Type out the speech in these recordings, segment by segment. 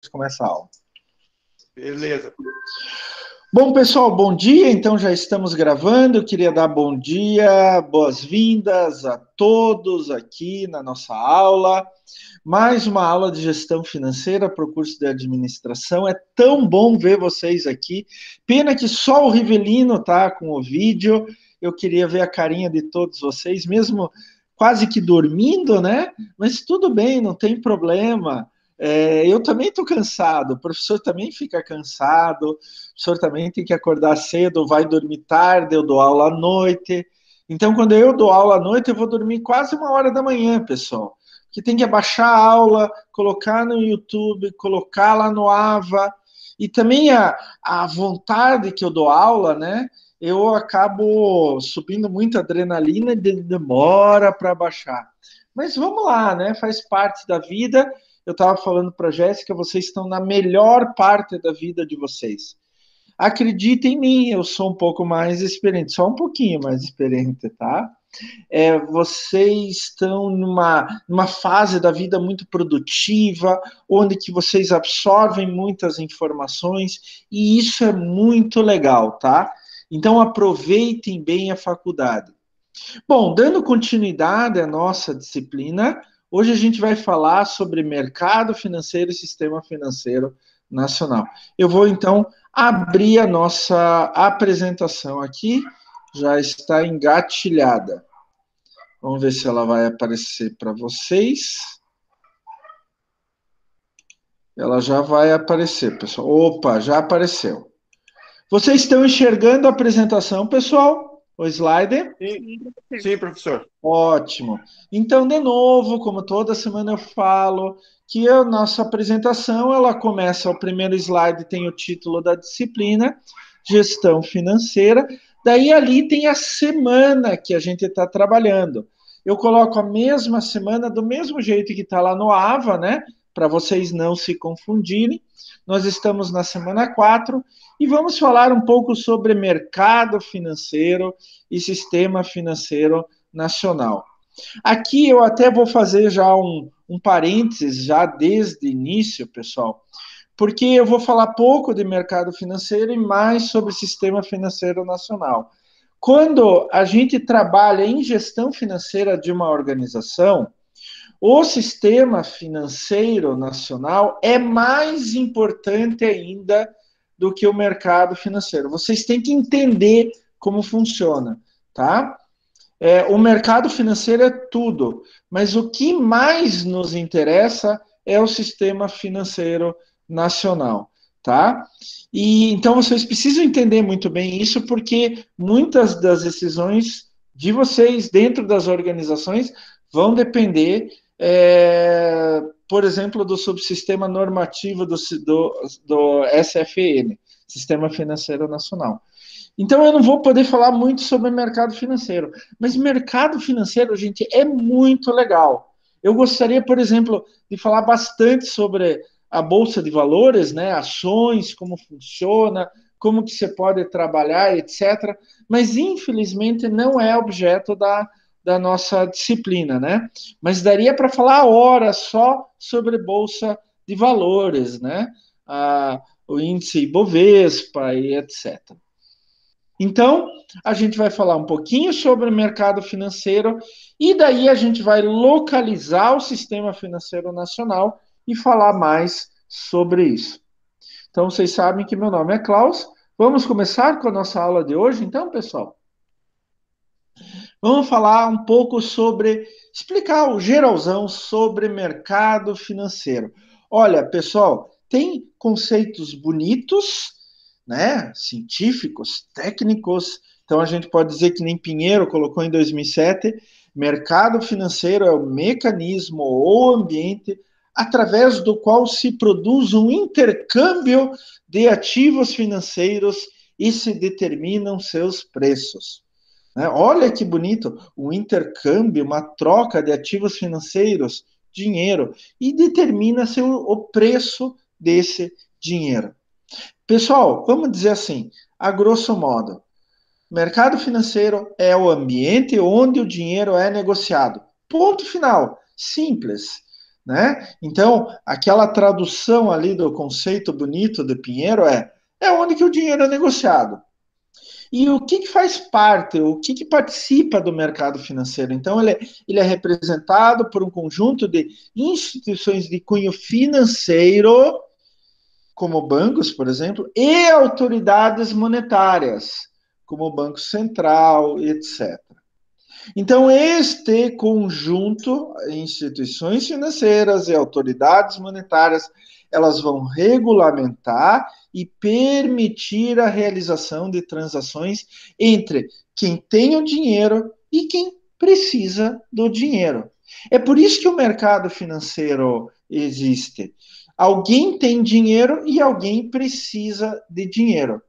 Começa a aula. Beleza. Bom, pessoal, bom dia. Então, já estamos gravando. Eu queria dar bom dia, boas-vindas a todos aqui na nossa aula. Mais uma aula de gestão financeira para o curso de administração. É tão bom ver vocês aqui. Pena que só o Rivelino tá com o vídeo. Eu queria ver a carinha de todos vocês, mesmo quase que dormindo, né? Mas tudo bem, não tem problema. Eu também estou cansado, o professor também fica cansado, o professor também tem que acordar cedo, vai dormir tarde, eu dou aula à noite. Então, quando eu dou aula à noite, eu vou dormir quase 1 hora da manhã, pessoal. Que tem que abaixar a aula, colocar no YouTube, colocar lá no AVA. E também a vontade que eu dou aula, né? Eu acabo subindo muita adrenalina e demora para baixar. Mas vamos lá, né? Faz parte da vida. Eu estava falando para a Jéssica, vocês estão na melhor parte da vida de vocês. Acreditem em mim, eu sou um pouco mais experiente, só um pouquinho mais experiente, tá? Vocês estão numa fase da vida muito produtiva, onde que vocês absorvem muitas informações, e isso é muito legal, tá? Então aproveitem bem a faculdade. Bom, dando continuidade à nossa disciplina, hoje a gente vai falar sobre mercado financeiro e sistema financeiro nacional. Eu vou então abrir a nossa apresentação aqui, já está engatilhada. Vamos ver se ela vai aparecer para vocês. Ela já vai aparecer, pessoal. Opa, já apareceu. Vocês estão enxergando a apresentação, pessoal? O slide? Sim, professor. Ótimo. Então, de novo, como toda semana eu falo, que a nossa apresentação, ela começa, o primeiro slide tem o título da disciplina, gestão financeira, daí ali tem a semana que a gente está trabalhando. Eu coloco a mesma semana, do mesmo jeito que está lá no AVA, né? Para vocês não se confundirem. Nós estamos na semana 4 e vamos falar um pouco sobre mercado financeiro e sistema financeiro nacional. Aqui eu até vou fazer já um parênteses, já desde o início, pessoal, porque eu vou falar pouco de mercado financeiro e mais sobre sistema financeiro nacional. Quando a gente trabalha em gestão financeira de uma organização, o sistema financeiro nacional é mais importante ainda do que o mercado financeiro. Vocês têm que entender como funciona, tá? O mercado financeiro é tudo, mas o que mais nos interessa é o sistema financeiro nacional, tá? E então vocês precisam entender muito bem isso, porque muitas das decisões de vocês dentro das organizações vão depender, por exemplo, do subsistema normativo do SFN, Sistema Financeiro Nacional. Então eu não vou poder falar muito sobre mercado financeiro, mas mercado financeiro, gente, é muito legal. Eu gostaria, por exemplo, de falar bastante sobre a bolsa de valores, né, ações, como funciona, como que você pode trabalhar, etc. Mas infelizmente não é objeto da nossa disciplina, né? Mas daria para falar horas só sobre bolsa de valores, né? O índice Ibovespa e etc. Então, a gente vai falar um pouquinho sobre o mercado financeiro e daí a gente vai localizar o sistema financeiro nacional e falar mais sobre isso. Então, vocês sabem que meu nome é Klaus. Vamos começar com a nossa aula de hoje, então, pessoal? Vamos falar um pouco sobre, explicar o geralzão sobre mercado financeiro. Olha, pessoal, tem conceitos bonitos, né, científicos, técnicos. Então a gente pode dizer que nem Pinheiro colocou em 2007, mercado financeiro é o mecanismo ou ambiente através do qual se produz um intercâmbio de ativos financeiros e se determinam seus preços. Né? Olha que bonito, o intercâmbio, uma troca de ativos financeiros, dinheiro, e determina-se o preço desse dinheiro. Pessoal, vamos dizer assim, a grosso modo, mercado financeiro é o ambiente onde o dinheiro é negociado. Ponto final. Simples. né? Então, aquela tradução ali do conceito bonito de Pinheiro é onde que o dinheiro é negociado. E o que faz parte, o que participa do mercado financeiro? Então, ele é representado por um conjunto de instituições de cunho financeiro, como bancos, por exemplo, e autoridades monetárias, como o Banco Central, etc. Então, este conjunto, instituições financeiras e autoridades monetárias, elas vão regulamentar e permitir a realização de transações entre quem tem o dinheiro e quem precisa do dinheiro. É por isso que o mercado financeiro existe. Alguém tem dinheiro e alguém precisa de dinheiro.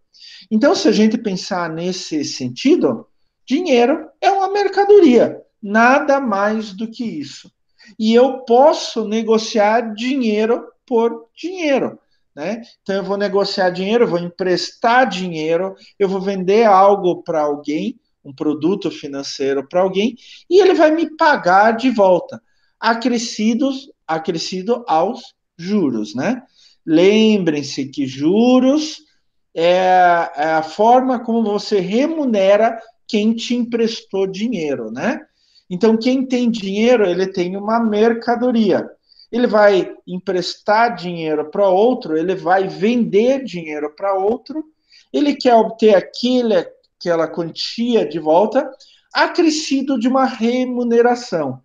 Então, se a gente pensar nesse sentido, dinheiro é uma mercadoria, nada mais do que isso. E eu posso negociar dinheiro por dinheiro, né? Então, eu vou negociar dinheiro, eu vou emprestar dinheiro, eu vou vender algo para alguém, um produto financeiro para alguém, e ele vai me pagar de volta, acrescido aos juros, né? Lembrem-se que juros é a forma como você remunera quem te emprestou dinheiro, né? Então, quem tem dinheiro, ele tem uma mercadoria. Ele vai emprestar dinheiro para outro, ele vai vender dinheiro para outro, ele quer obter aquela quantia de volta, acrescido de uma remuneração.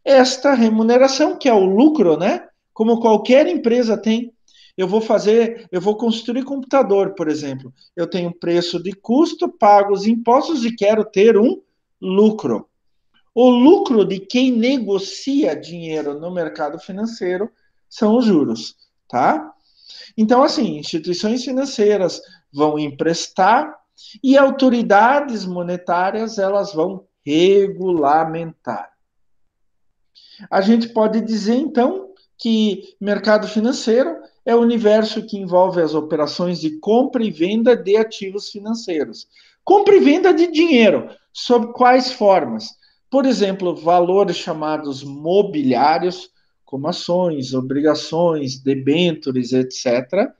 Esta remuneração, que é o lucro, né? Como qualquer empresa tem. Eu vou construir computador, por exemplo. Eu tenho preço de custo, pago os impostos e quero ter um lucro. O lucro de quem negocia dinheiro no mercado financeiro são os juros, tá? Então, assim, instituições financeiras vão emprestar e autoridades monetárias elas vão regulamentar. A gente pode dizer, então, que mercado financeiro é o universo que envolve as operações de compra e venda de ativos financeiros. Compra e venda de dinheiro. Sob quais formas? Por exemplo, valores chamados mobiliários, como ações, obrigações, debêntures, etc.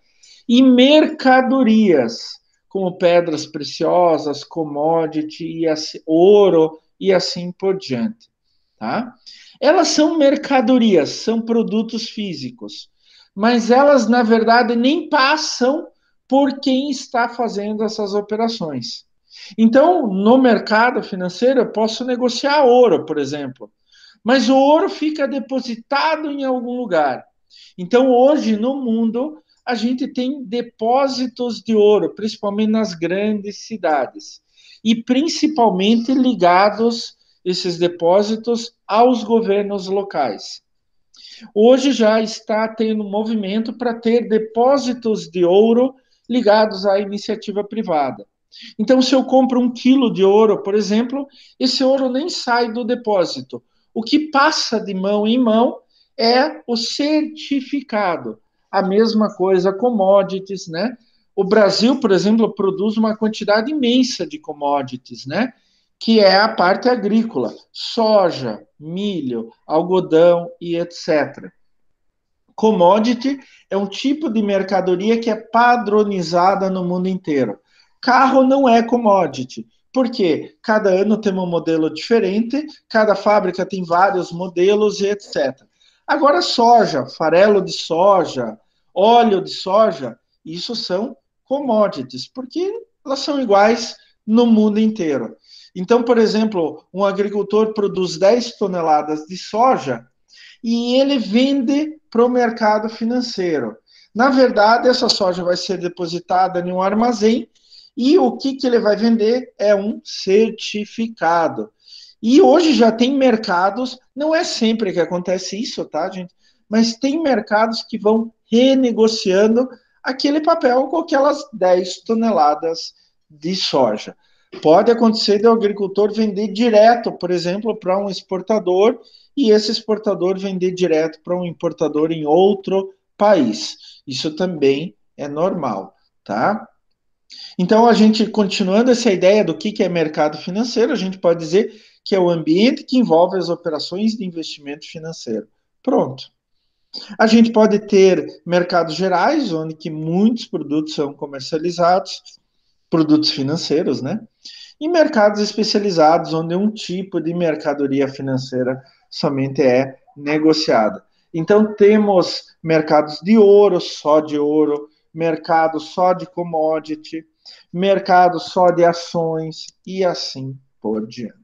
E mercadorias, como pedras preciosas, commodity, ouro e assim por diante. Tá? Elas são mercadorias, são produtos físicos, mas elas, na verdade, nem passam por quem está fazendo essas operações. Então, no mercado financeiro, eu posso negociar ouro, por exemplo, mas o ouro fica depositado em algum lugar. Então, hoje, no mundo, a gente tem depósitos de ouro, principalmente nas grandes cidades, e principalmente ligados esses depósitos aos governos locais. Hoje já está tendo movimento para ter depósitos de ouro ligados à iniciativa privada. Então, se eu compro 1 quilo de ouro, por exemplo, esse ouro nem sai do depósito. O que passa de mão em mão é o certificado. A mesma coisa, commodities, né? O Brasil, por exemplo, produz uma quantidade imensa de commodities, né? Que é a parte agrícola, soja, milho, algodão e etc. Commodity é um tipo de mercadoria que é padronizada no mundo inteiro. Carro não é commodity, porque cada ano tem um modelo diferente, cada fábrica tem vários modelos e etc. Agora, soja, farelo de soja, óleo de soja, isso são commodities, porque elas são iguais no mundo inteiro. Então, por exemplo, um agricultor produz 10 toneladas de soja e ele vende para o mercado financeiro. Na verdade, essa soja vai ser depositada em um armazém e o que ele vai vender é um certificado. E hoje já tem mercados, não é sempre que acontece isso, tá, gente? Mas tem mercados que vão renegociando aquele papel com aquelas 10 toneladas de soja. Pode acontecer de o agricultor vender direto, por exemplo, para um exportador e esse exportador vender direto para um importador em outro país. Isso também é normal, tá? Então, a gente, continuando essa ideia do que é mercado financeiro, a gente pode dizer que é o ambiente que envolve as operações de investimento financeiro. Pronto. A gente pode ter mercados gerais, onde que muitos produtos são comercializados, produtos financeiros, né? E mercados especializados, onde um tipo de mercadoria financeira somente é negociada. Então, temos mercados de ouro, mercado só de commodity, mercado só de ações e assim por diante.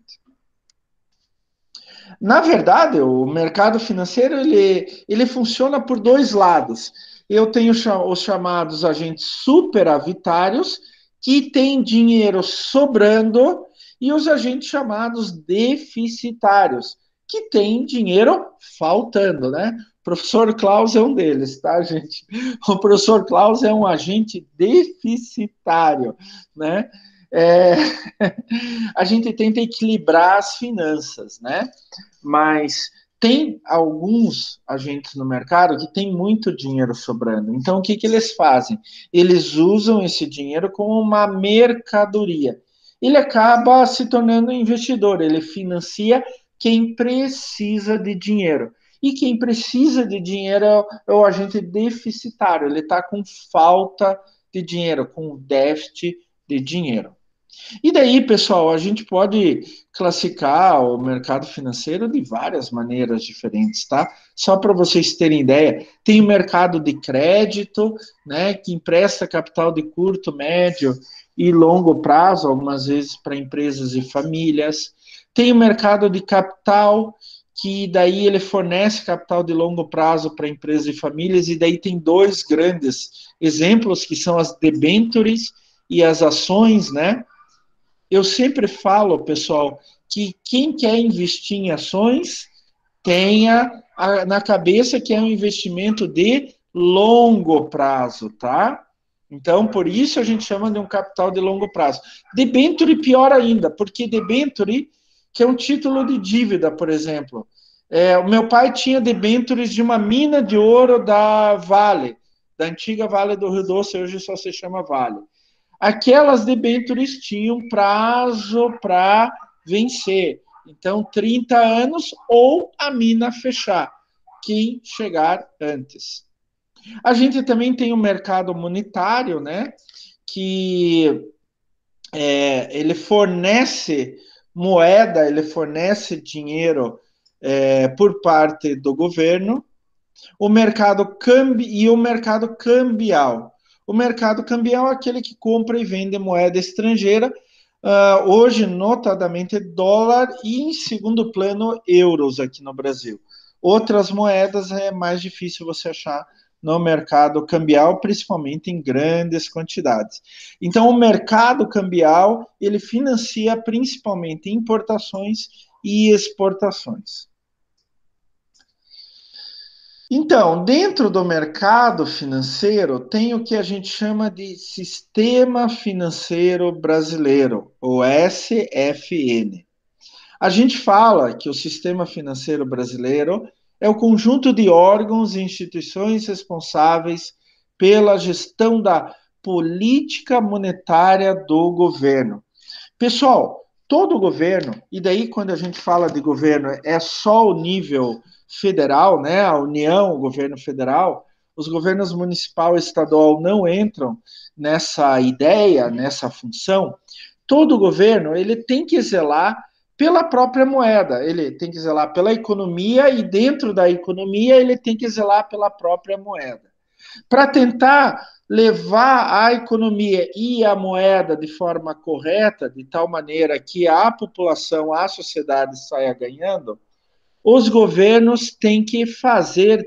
Na verdade, o mercado financeiro ele funciona por dois lados. Eu tenho os chamados agentes superavitários, que têm dinheiro sobrando, e os agentes chamados deficitários, que têm dinheiro faltando, né? O professor Klaus é um deles, tá, gente? O professor Klaus é um agente deficitário, né? É, a gente tenta equilibrar as finanças, né? Mas tem alguns agentes no mercado que têm muito dinheiro sobrando. Então, o que, que eles fazem? Eles usam esse dinheiro como uma mercadoria. Ele acaba se tornando um investidor, ele financia quem precisa de dinheiro. E quem precisa de dinheiro é o agente deficitário, ele está com falta de dinheiro, com déficit de dinheiro. E daí, pessoal, a gente pode classificar o mercado financeiro de várias maneiras diferentes, tá? Só para vocês terem ideia, tem o mercado de crédito, né, que empresta capital de curto, médio e longo prazo, algumas vezes para empresas e famílias. Tem o mercado de capital, que daí ele fornece capital de longo prazo para empresas e famílias, e daí tem dois grandes exemplos, que são as debentures e as ações, né? Eu sempre falo, pessoal, que quem quer investir em ações tenha na cabeça que é um investimento de longo prazo, tá? Então, por isso a gente chama de um capital de longo prazo. Debenture, pior ainda, porque debenture, que é um título de dívida, por exemplo. O meu pai tinha debentures de uma mina de ouro da Vale, da antiga Vale do Rio Doce, hoje só se chama Vale. Aquelas debêntures tinham prazo para vencer. Então, 30 anos ou a mina fechar. Quem chegar antes. A gente também tem o mercado monetário, né? Que ele fornece moeda, ele fornece dinheiro por parte do governo. O mercado e o mercado cambial. O mercado cambial é aquele que compra e vende moeda estrangeira, hoje, notadamente, dólar e, em segundo plano, euros aqui no Brasil. Outras moedas é mais difícil você achar no mercado cambial, principalmente em grandes quantidades. Então, o mercado cambial, ele financia principalmente importações e exportações. Então, dentro do mercado financeiro, tem o que a gente chama de Sistema Financeiro Brasileiro, ou SFN. A gente fala que o Sistema Financeiro Brasileiro é o conjunto de órgãos e instituições responsáveis pela gestão da política monetária do governo. Pessoal, todo governo, e daí quando a gente fala de governo, é só o nível federal, né? A União, o governo federal, os governos municipal e estadual não entram nessa ideia, nessa função. Todo governo, ele tem que zelar pela própria moeda, ele tem que zelar pela economia e dentro da economia ele tem que zelar pela própria moeda. Para tentar levar a economia e a moeda de forma correta, de tal maneira que a população, a sociedade saia ganhando, os governos têm que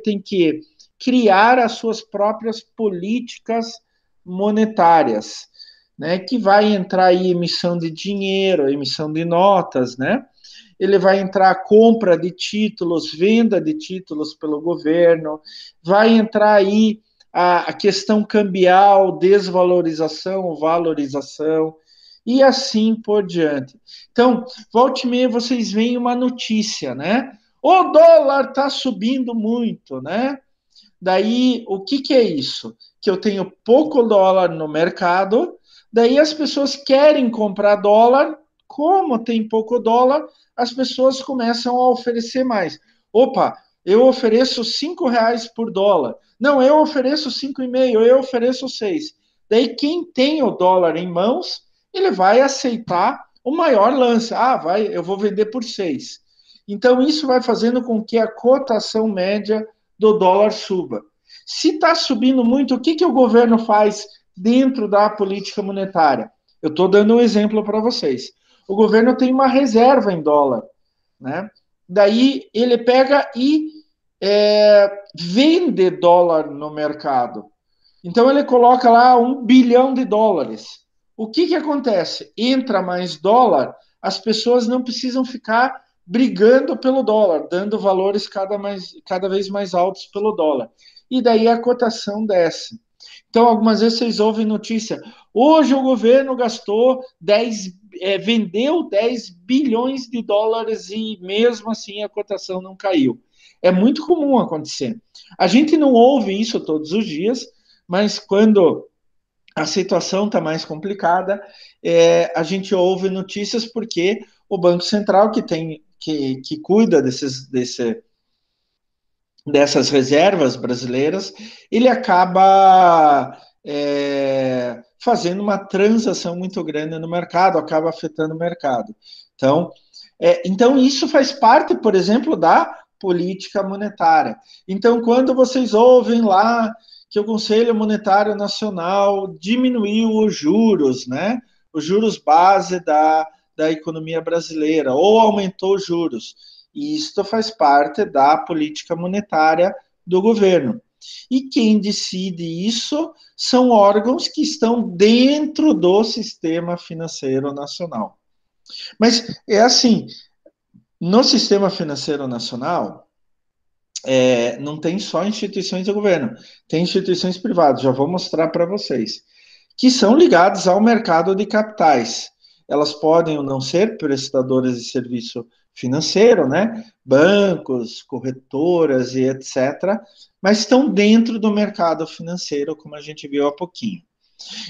têm que criar as suas próprias políticas monetárias, né? Que vai entrar aí emissão de dinheiro, emissão de notas, né? Ele vai entrar compra de títulos, venda de títulos pelo governo, vai entrar aí a questão cambial, desvalorização, valorização, e assim por diante. Então, volte e meia, vocês veem uma notícia, né? O dólar está subindo muito, né? Daí, o que, que é isso? Que eu tenho pouco dólar no mercado, daí as pessoas querem comprar dólar, como tem pouco dólar, as pessoas começam a oferecer mais. Opa, eu ofereço R$ 5 por dólar. Não, eu ofereço 5,5, eu ofereço 6. Daí quem tem o dólar em mãos, ele vai aceitar o maior lance. Eu vou vender por 6. Então isso vai fazendo com que a cotação média do dólar suba. Se está subindo muito, o que o governo faz dentro da política monetária? Eu estou dando um exemplo para vocês. O governo tem uma reserva em dólar, né? Daí ele pega e vende dólar no mercado. Então ele coloca lá $1 bilhão. O que acontece? Entra mais dólar, as pessoas não precisam ficar brigando pelo dólar, dando valores cada vez mais altos pelo dólar. E daí a cotação desce. Então, algumas vezes vocês ouvem notícia, hoje o governo vendeu 10 bilhões de dólares e mesmo assim a cotação não caiu. É muito comum acontecer. A gente não ouve isso todos os dias, mas quando a situação está mais complicada, a gente ouve notícias porque o Banco Central, que cuida dessas reservas brasileiras, ele acaba fazendo uma transação muito grande no mercado, acaba afetando o mercado. Então isso faz parte, por exemplo, da política monetária. Então, quando vocês ouvem lá que o Conselho Monetário Nacional diminuiu os juros, né? Os juros base da economia brasileira, ou aumentou os juros. E isto faz parte da política monetária do governo. E quem decide isso são órgãos que estão dentro do sistema financeiro nacional. Mas é assim, no sistema financeiro nacional, não tem só instituições do governo, tem instituições privadas, já vou mostrar para vocês, que são ligadas ao mercado de capitais. Elas podem ou não ser prestadoras de serviço financeiro, né? Bancos, corretoras e etc., mas estão dentro do mercado financeiro, como a gente viu há pouquinho.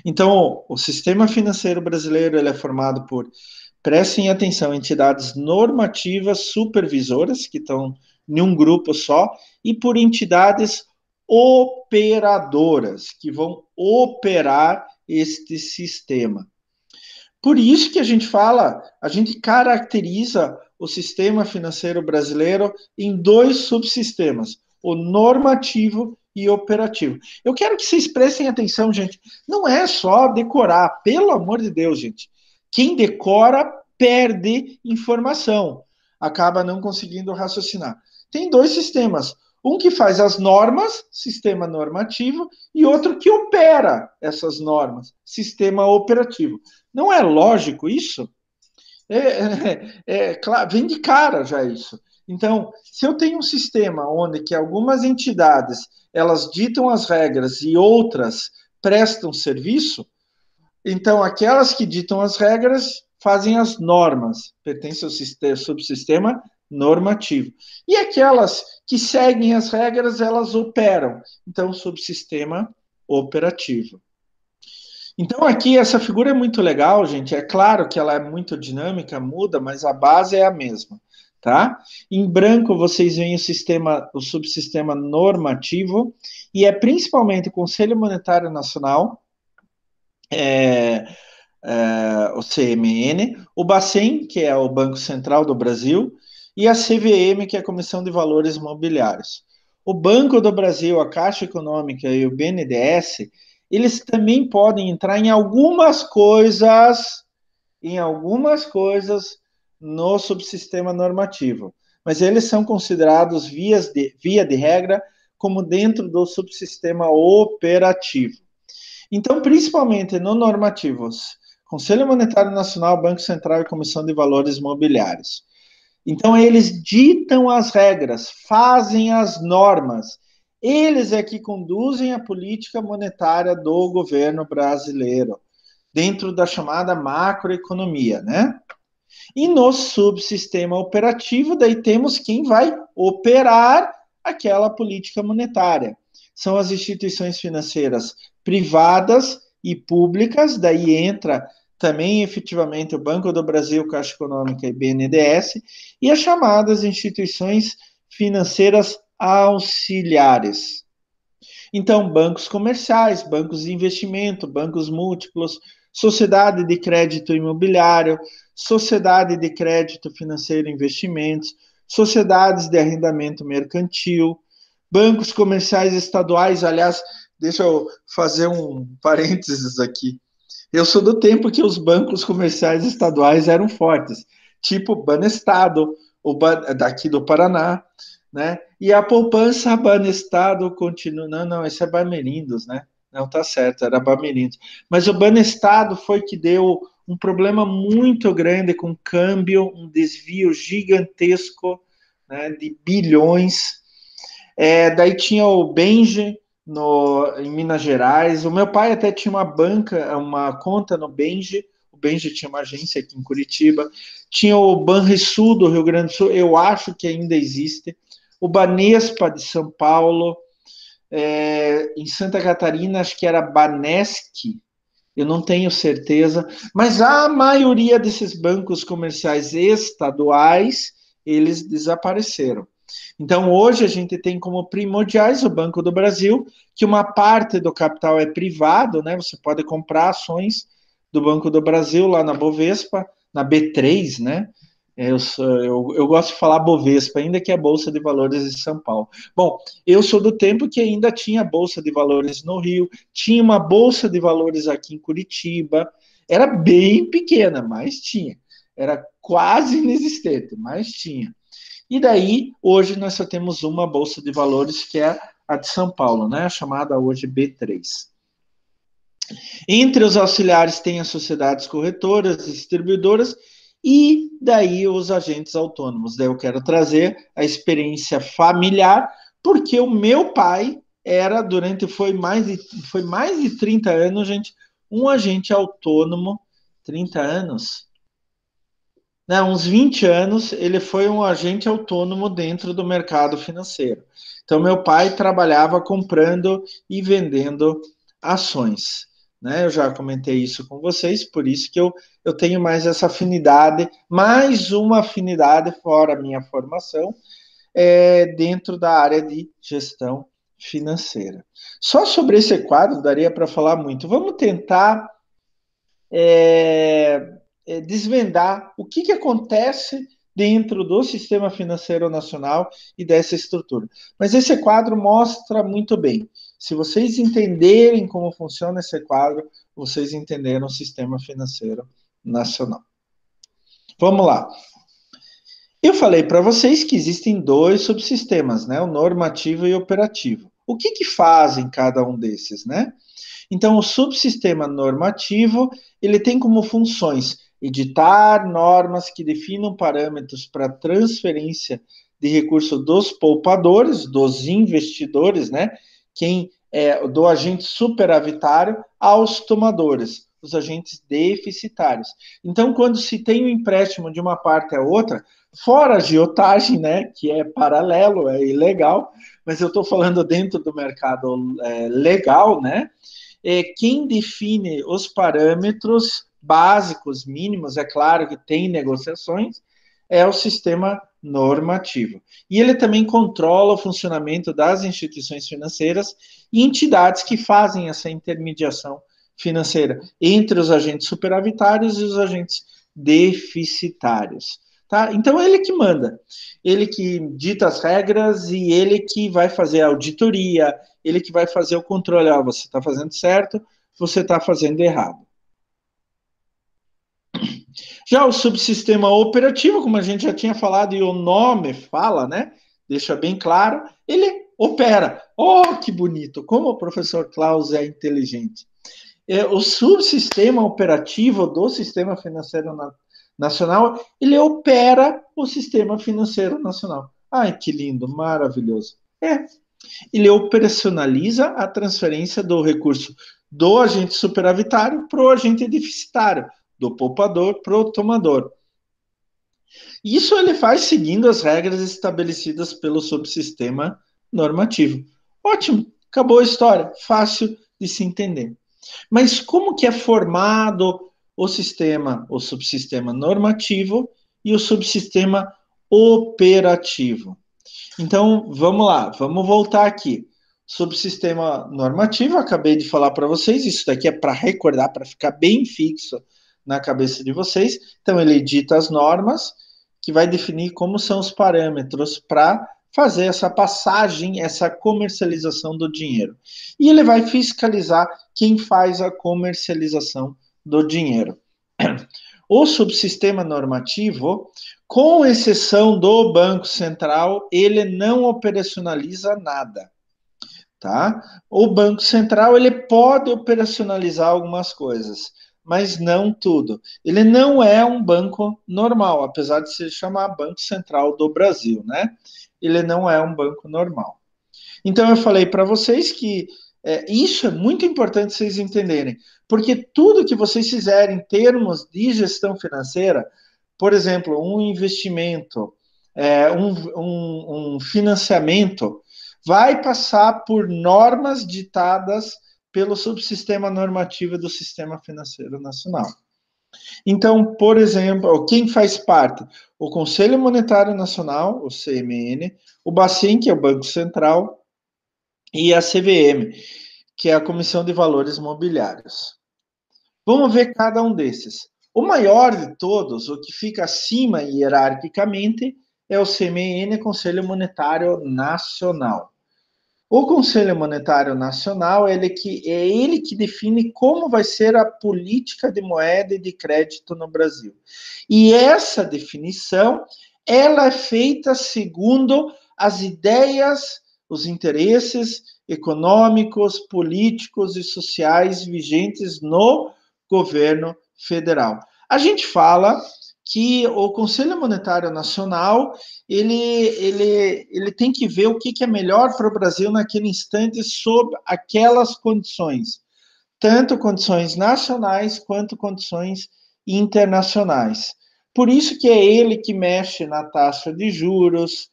Então, o sistema financeiro brasileiro ele é formado por, prestem atenção, entidades normativas supervisoras, que estão em um grupo só, e por entidades operadoras, que vão operar este sistema. Por isso que a gente caracteriza o sistema financeiro brasileiro em 2 subsistemas, o normativo e operativo. Eu quero que vocês prestem atenção, gente. Não é só decorar, pelo amor de Deus, gente. Quem decora perde informação, acaba não conseguindo raciocinar. Tem 2 sistemas. Um que faz as normas, sistema normativo, e outro que opera essas normas, sistema operativo. Não é lógico isso? Claro, vem de cara já isso. Então, se eu tenho um sistema onde que algumas entidades elas ditam as regras e outras prestam serviço, então aquelas que ditam as regras fazem as normas, pertencem ao subsistema normativo. E aquelas que seguem as regras, elas operam. Então, subsistema operativo. Então, aqui, essa figura é muito legal, gente. É claro que ela é muito dinâmica, muda, mas a base é a mesma, tá? Em branco, vocês veem o subsistema normativo, e é principalmente o Conselho Monetário Nacional, o CMN, o Bacen, que é o Banco Central do Brasil, e a CVM, que é a Comissão de Valores Mobiliários. O Banco do Brasil, a Caixa Econômica e o BNDES, eles também podem entrar em algumas coisas no subsistema normativo, mas eles são considerados via de regra como dentro do subsistema operativo. Então, principalmente no normativos, Conselho Monetário Nacional, Banco Central e Comissão de Valores Mobiliários. Então, eles ditam as regras, fazem as normas. Eles é que conduzem a política monetária do governo brasileiro, dentro da chamada macroeconomia, né? E no subsistema operativo, daí temos quem vai operar aquela política monetária. São as instituições financeiras privadas e públicas, daí entra também efetivamente o Banco do Brasil, Caixa Econômica e BNDES, e as chamadas instituições financeiras auxiliares. Então, bancos comerciais, bancos de investimento, bancos múltiplos, sociedade de crédito imobiliário, sociedade de crédito financeiro e investimentos, sociedades de arrendamento mercantil, bancos comerciais estaduais. Aliás, deixa eu fazer um parênteses aqui. Eu sou do tempo que os bancos comerciais estaduais eram fortes, tipo Banestado, daqui do Paraná, né? E a poupança Banestado continua. Não, esse é Bamerindos, né? Não, tá certo, era Bamerindos. Mas o Banestado foi que deu um problema muito grande com câmbio, um desvio gigantesco, né, de bilhões. Daí tinha o Benji em Minas Gerais. O meu pai até tinha uma conta no Benji. O Benji tinha uma agência aqui em Curitiba. Tinha o Banrisul do Rio Grande do Sul, eu acho que ainda existe. O Banespa de São Paulo. Em Santa Catarina, acho que era Banesc, eu não tenho certeza, mas a maioria desses bancos comerciais estaduais, eles desapareceram. Então, hoje a gente tem como primordiais o Banco do Brasil, que uma parte do capital é privado, né? Você pode comprar ações do Banco do Brasil lá na Bovespa, na B3, né? Eu gosto de falar Bovespa, ainda que é a Bolsa de Valores de São Paulo. Bom, eu sou do tempo que ainda tinha Bolsa de Valores no Rio, tinha uma Bolsa de Valores aqui em Curitiba, era bem pequena, mas tinha. Era quase inexistente, mas tinha. E daí, hoje nós só temos uma Bolsa de Valores, que é a de São Paulo, né? Chamada hoje B3. Entre os auxiliares tem as sociedades corretoras, distribuidoras e daí os agentes autônomos. Daí eu quero trazer a experiência familiar, porque o meu pai era, foi mais de 30 anos, gente, um agente autônomo, 30 anos? Não, uns 20 anos, ele foi um agente autônomo dentro do mercado financeiro. Então, meu pai trabalhava comprando e vendendo ações. Né? Eu já comentei isso com vocês, por isso que eu tenho mais essa afinidade, mais uma afinidade fora a minha formação, dentro da área de gestão financeira. Só sobre esse quadro daria para falar muito. Vamos tentar desvendar o que acontece dentro do sistema financeiro nacional e dessa estrutura. Mas esse quadro mostra muito bem. Se vocês entenderem como funciona esse quadro, vocês entenderam o sistema financeiro nacional. Vamos lá. Eu falei para vocês que existem dois subsistemas, né? O normativo e o operativo. O que fazem cada um desses, né? Então, o subsistema normativo, ele tem como funções editar normas que definam parâmetros para transferência de recursos dos poupadores, dos investidores, né? Do agente superavitário aos tomadores, os agentes deficitários. Então, quando se tem um empréstimo de uma parte a outra, fora a agiotagem, né, que é paralelo, é ilegal, mas eu estou falando dentro do mercado legal, né? Quem define os parâmetros básicos, mínimos, é claro que tem negociações, é o sistema normativo. E ele também controla o funcionamento das instituições financeiras e entidades que fazem essa intermediação financeira entre os agentes superavitários e os agentes deficitários. Tá? Então, é ele que manda, ele que dita as regras e ele que vai fazer a auditoria, ele que vai fazer o controle. Você está fazendo certo, você está fazendo errado. Já o subsistema operativo, como a gente já tinha falado e o nome fala, né? Deixa bem claro, ele opera. Oh, que bonito! Como o professor Klaus é inteligente. O subsistema operativo do sistema financeiro nacional, ele opera o sistema financeiro nacional. Ai, que lindo, maravilhoso. Ele operacionaliza a transferência do recurso do agente superavitário para o agente deficitário, do poupador para o tomador. Isso ele faz seguindo as regras estabelecidas pelo subsistema normativo. Ótimo, acabou a história, fácil de se entender. Mas como que é formado o subsistema normativo e o subsistema operativo? Então, vamos lá, vamos voltar aqui. Subsistema normativo, acabei de falar para vocês, isso daqui é para recordar, para ficar bem fixo na cabeça de vocês. Então, ele edita as normas, que vai definir como são os parâmetros para fazer essa passagem, essa comercialização do dinheiro. E ele vai fiscalizar quem faz a comercialização do dinheiro. O subsistema normativo, com exceção do Banco Central, ele não operacionaliza nada, tá? O Banco Central, ele pode operacionalizar algumas coisas, mas não tudo. Ele não é um banco normal, apesar de se chamar Banco Central do Brasil, né? Ele não é um banco normal. Então, eu falei para vocês que isso é muito importante vocês entenderem, porque tudo que vocês fizerem em termos de gestão financeira, por exemplo, um investimento, um financiamento, vai passar por normas ditadas pelo subsistema normativo do Sistema Financeiro Nacional. Então, por exemplo, quem faz parte? O Conselho Monetário Nacional, o CMN, o Bacen, que é o Banco Central, e a CVM, que é a Comissão de Valores Mobiliários. Vamos ver cada um desses. O maior de todos, o que fica acima hierarquicamente, é o CMN, Conselho Monetário Nacional. O Conselho Monetário Nacional é ele que define como vai ser a política de moeda e de crédito no Brasil. E essa definição, ela é feita segundo as ideias, os interesses econômicos, políticos e sociais vigentes no governo federal. A gente fala que o Conselho Monetário Nacional ele tem que ver o que é melhor para o Brasil naquele instante sob aquelas condições, tanto condições nacionais quanto condições internacionais. Por isso que é ele que mexe na taxa de juros,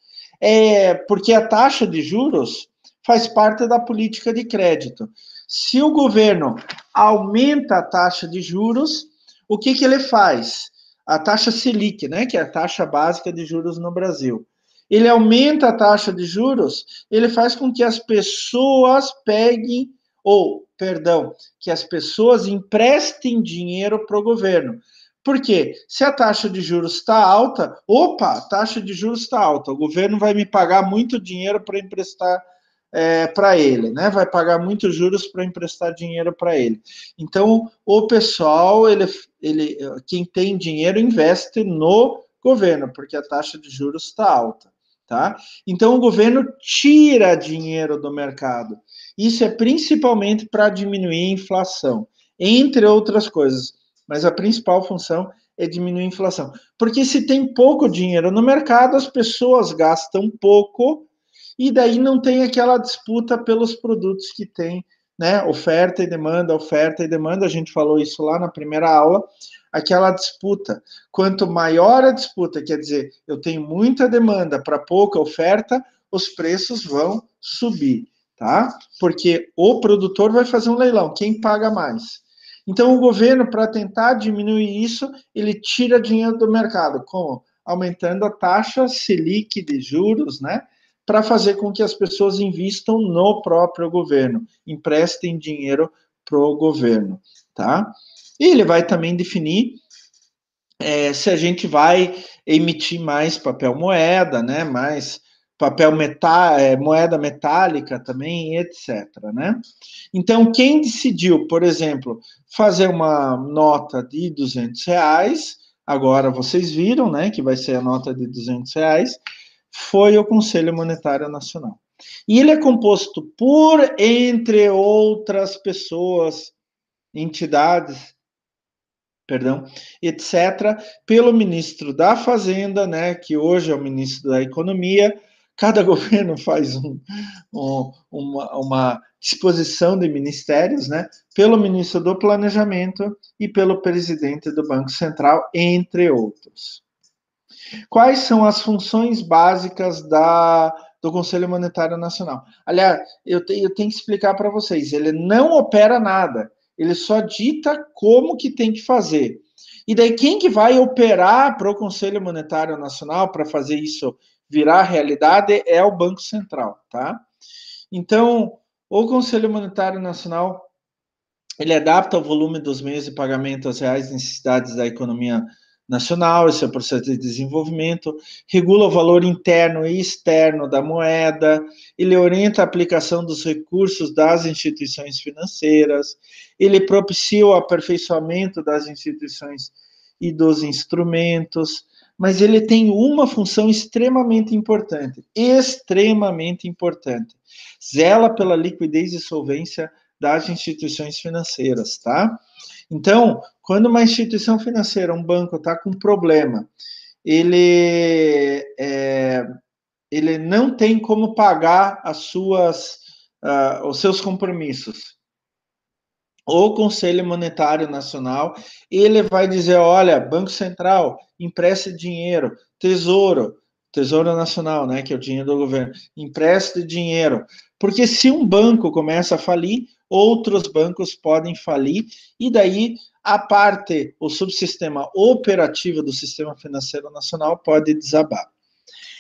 porque a taxa de juros faz parte da política de crédito. Se o governo aumenta a taxa de juros, o que ele faz? A taxa Selic, né, que é a taxa básica de juros no Brasil. Ele aumenta a taxa de juros, ele faz com que as pessoas peguem, que as pessoas emprestem dinheiro para o governo. Por quê? Se a taxa de juros está alta, a taxa de juros está alta, o governo vai me pagar muito dinheiro para emprestar para ele, né? Vai pagar muitos juros para emprestar dinheiro para ele. Então, o pessoal, quem tem dinheiro investe no governo, porque a taxa de juros está alta, tá? Então, o governo tira dinheiro do mercado. Isso é principalmente para diminuir a inflação, entre outras coisas. Mas a principal função é diminuir a inflação. Porque se tem pouco dinheiro no mercado, as pessoas gastam pouco e daí não tem aquela disputa pelos produtos que tem, né? Oferta e demanda, a gente falou isso lá na primeira aula, aquela disputa. Quanto maior a disputa, quer dizer, eu tenho muita demanda para pouca oferta, os preços vão subir, tá? Porque o produtor vai fazer um leilão, quem paga mais? Então, o governo, para tentar diminuir isso, ele tira dinheiro do mercado, como? Aumentando a taxa Selic de juros, né? Para fazer com que as pessoas invistam no próprio governo, emprestem dinheiro para o governo, tá? E ele vai também definir se a gente vai emitir mais papel moeda, né? Mais moeda metálica também, etc. Né? Então, quem decidiu, por exemplo, fazer uma nota de R$200, agora vocês viram, né, que vai ser a nota de R$200, foi o Conselho Monetário Nacional. E ele é composto por, entre outras pessoas, entidades, etc., pelo ministro da Fazenda, né, que hoje é o ministro da Economia. Cada governo faz uma disposição de ministérios, né, pelo ministro do Planejamento e pelo presidente do Banco Central, entre outros. Quais são as funções básicas do Conselho Monetário Nacional? Aliás, eu tenho que explicar para vocês, ele não opera nada, ele só dita como que tem que fazer. E daí, quem que vai operar para o Conselho Monetário Nacional para fazer isso virar realidade é o Banco Central, tá? Então, o Conselho Monetário Nacional, ele adapta o volume dos meios de pagamento às reais necessidades da economia nacional, esse é o processo de desenvolvimento, regula o valor interno e externo da moeda, ele orienta a aplicação dos recursos das instituições financeiras, ele propicia o aperfeiçoamento das instituições e dos instrumentos, mas ele tem uma função extremamente importante, zela pela liquidez e solvência das instituições financeiras, tá? Então, quando uma instituição financeira, um banco, está com problema, ele não tem como pagar os seus compromissos. O Conselho Monetário Nacional, ele vai dizer, olha, Banco Central, empreste dinheiro, Tesouro Nacional, né, que é o dinheiro do governo, empreste dinheiro, porque se um banco começa a falir, outros bancos podem falir, e daí o subsistema operativo do sistema financeiro nacional pode desabar.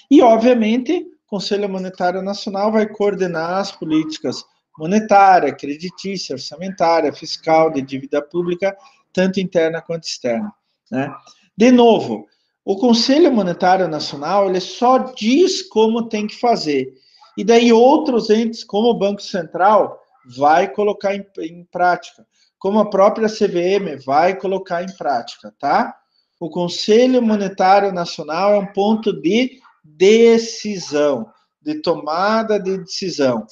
E, obviamente, o Conselho Monetário Nacional vai coordenar as políticas monetária, creditícia, orçamentária, fiscal, de dívida pública, tanto interna quanto externa, né? De novo, o Conselho Monetário Nacional, ele só diz como tem que fazer. E daí outros entes, como o Banco Central, vai colocar em prática. Como a própria CVM vai colocar em prática, tá? O Conselho Monetário Nacional é um ponto de decisão, de tomada de decisão.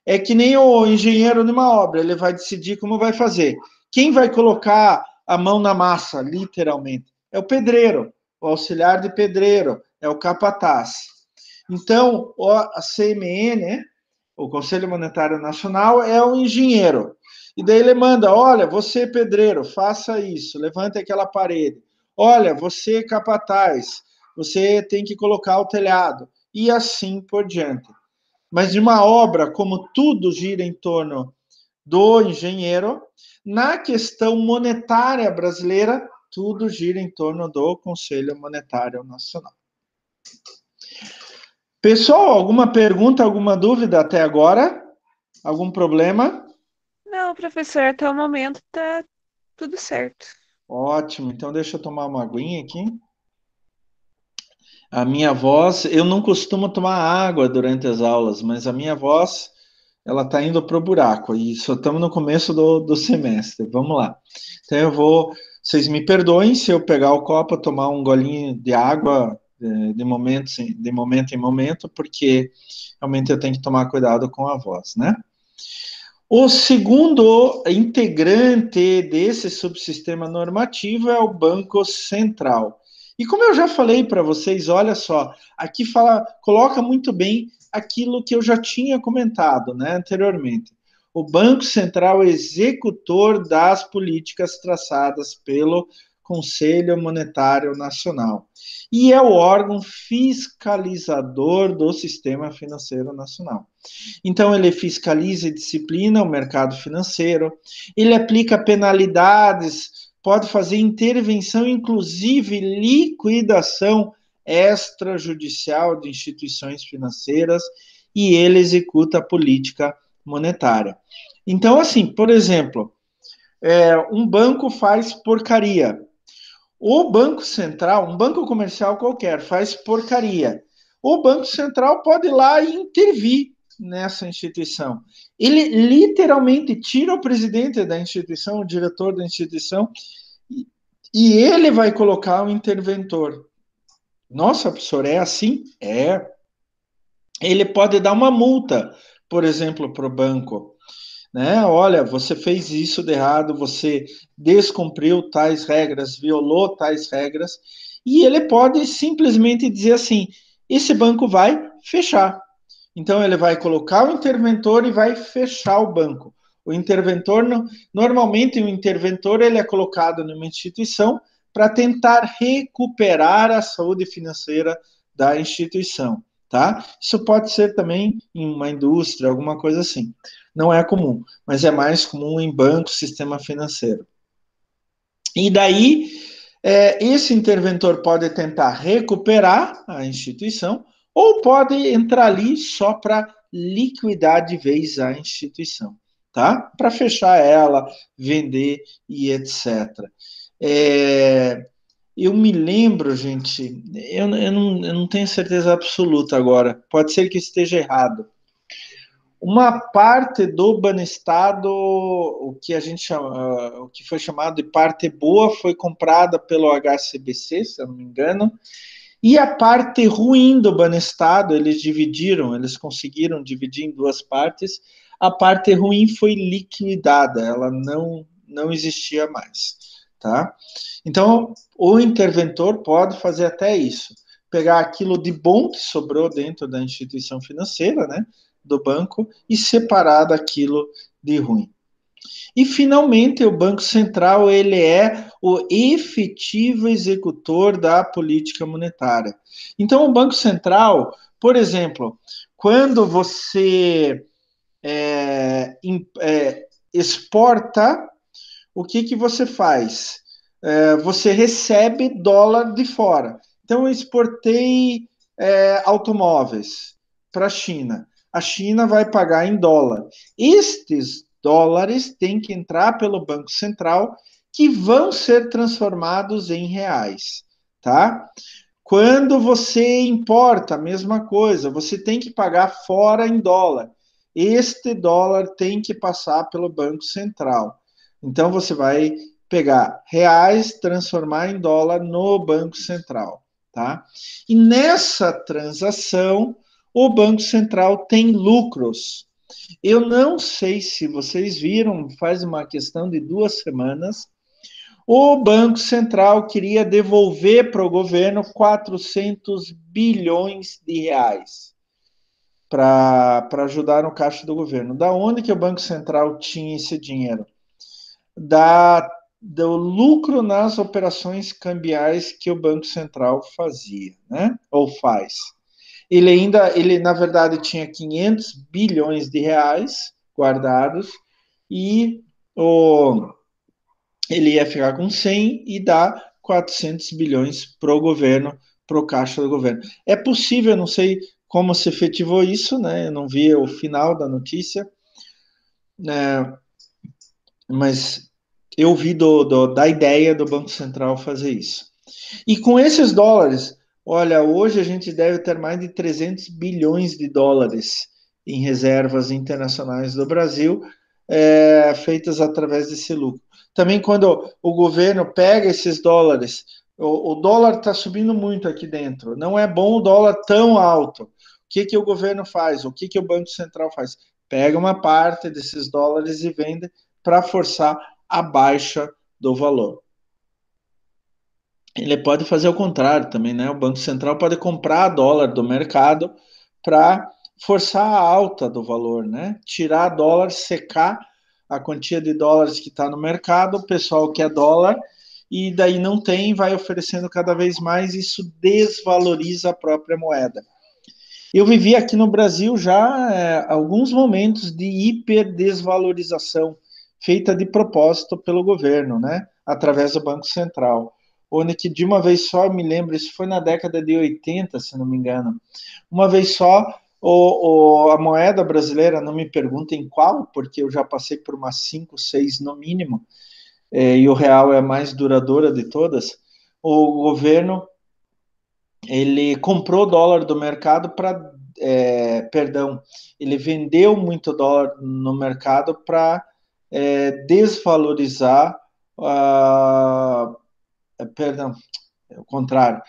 É que nem o engenheiro numa obra, ele vai decidir como vai fazer. Quem vai colocar a mão na massa, literalmente? É o pedreiro, o auxiliar de pedreiro, é o capataz. Então, a CMN, o Conselho Monetário Nacional, é o engenheiro. E daí ele manda, olha, você pedreiro, faça isso, levante aquela parede. Olha, você capataz, você tem que colocar o telhado. E assim por diante. Mas de uma obra, como tudo gira em torno do engenheiro, na questão monetária brasileira, tudo gira em torno do Conselho Monetário Nacional. Pessoal, alguma pergunta, alguma dúvida até agora? Algum problema? Não, professor, até o momento tá tudo certo. Ótimo, então deixa eu tomar uma aguinha aqui. A minha voz, eu não costumo tomar água durante as aulas, mas a minha voz, ela está indo para o buraco, e só estamos no começo do semestre, vamos lá. Então vocês me perdoem se eu pegar o copo, tomar um golinho de água de momento em momento, porque realmente eu tenho que tomar cuidado com a voz, né? O segundo integrante desse subsistema normativo é o Banco Central. E como eu já falei para vocês, olha só, aqui coloca muito bem aquilo que eu já tinha comentado, né, anteriormente. O Banco Central é executor das políticas traçadas pelo Conselho Monetário Nacional e é o órgão fiscalizador do sistema financeiro nacional. Então, ele fiscaliza e disciplina o mercado financeiro, ele aplica penalidades, pode fazer intervenção, inclusive liquidação extrajudicial de instituições financeiras, e ele executa a política monetária. Então, assim, por exemplo, um banco faz porcaria. O Banco Central, um banco comercial qualquer, faz porcaria. O Banco Central pode ir lá e intervir nessa instituição. Ele literalmente tira o presidente da instituição, o diretor da instituição, e ele vai colocar o interventor. Nossa, professor, é assim? É. Ele pode dar uma multa, por exemplo, para o banco. Né? Olha, você fez isso de errado, você descumpriu tais regras, violou tais regras, e ele pode simplesmente dizer assim: esse banco vai fechar. Então, ele vai colocar o interventor e vai fechar o banco. O interventor, normalmente, o interventor ele é colocado numa instituição para tentar recuperar a saúde financeira da instituição, tá? Isso pode ser também em uma indústria, alguma coisa assim. Não é comum, mas é mais comum em banco, sistema financeiro. E daí, esse interventor pode tentar recuperar a instituição, ou pode entrar ali só para liquidar de vez a instituição, tá? Para fechar ela, vender e etc. Eu me lembro, gente, eu não tenho certeza absoluta agora, pode ser que esteja errado. Uma parte do Banestado, o que a gente chama, o que foi chamado de parte boa, foi comprada pelo HSBC, se eu não me engano, e a parte ruim do Banestado, eles conseguiram dividir em duas partes. A parte ruim foi liquidada, ela não existia mais, tá? Então, o interventor pode fazer até isso, pegar aquilo de bom que sobrou dentro da instituição financeira, né, do banco, e separar daquilo de ruim. E, finalmente, o Banco Central ele é o efetivo executor da política monetária. Então, o Banco Central, por exemplo, quando você exporta, o que você faz? Você recebe dólar de fora. Então, eu exportei automóveis para a China. A China vai pagar em dólar. Estes dólares têm que entrar pelo Banco Central, que vão ser transformados em reais, tá? Quando você importa, a mesma coisa, você tem que pagar fora em dólar. Este dólar tem que passar pelo Banco Central. Então você vai pegar reais, transformar em dólar no Banco Central, tá? E nessa transação, o Banco Central tem lucros. Eu não sei se vocês viram, faz uma questão de 2 semanas, o Banco Central queria devolver para o governo 400 bilhões de reais para ajudar no caixa do governo. Da onde que o Banco Central tinha esse dinheiro? Do lucro nas operações cambiais que o Banco Central fazia, né? Ou faz. Ele na verdade tinha 500 bilhões de reais guardados e ele ia ficar com 100 e dar 400 bilhões para o governo, para o caixa do governo. É possível, não sei como se efetivou isso, né? Eu não vi o final da notícia, né? Mas eu vi da ideia do Banco Central fazer isso. E com esses dólares, olha, hoje a gente deve ter mais de 300 bilhões de dólares em reservas internacionais do Brasil, feitas através desse lucro. Também quando o governo pega esses dólares, o dólar está subindo muito aqui dentro, não é bom o dólar tão alto. O que o governo faz? O que o Banco Central faz? Pega uma parte desses dólares e vende para forçar a baixa do valor. Ele pode fazer o contrário também, né? O Banco Central pode comprar dólar do mercado para forçar a alta do valor, né? Tirar dólar, secar a quantia de dólares que está no mercado, o pessoal quer dólar e daí não tem, vai oferecendo cada vez mais, isso desvaloriza a própria moeda. Eu vivi aqui no Brasil já alguns momentos de hiperdesvalorização feita de propósito pelo governo, né? Através do Banco Central. Onde que de uma vez só, eu me lembro, isso foi na década de 80, se não me engano, uma vez só a moeda brasileira, não me perguntem qual, porque eu já passei por umas 5, 6 no mínimo, e o real é a mais duradoura de todas, o governo ele comprou dólar do mercado para, ele vendeu muito dólar no mercado para desvalorizar, perdão, é o contrário,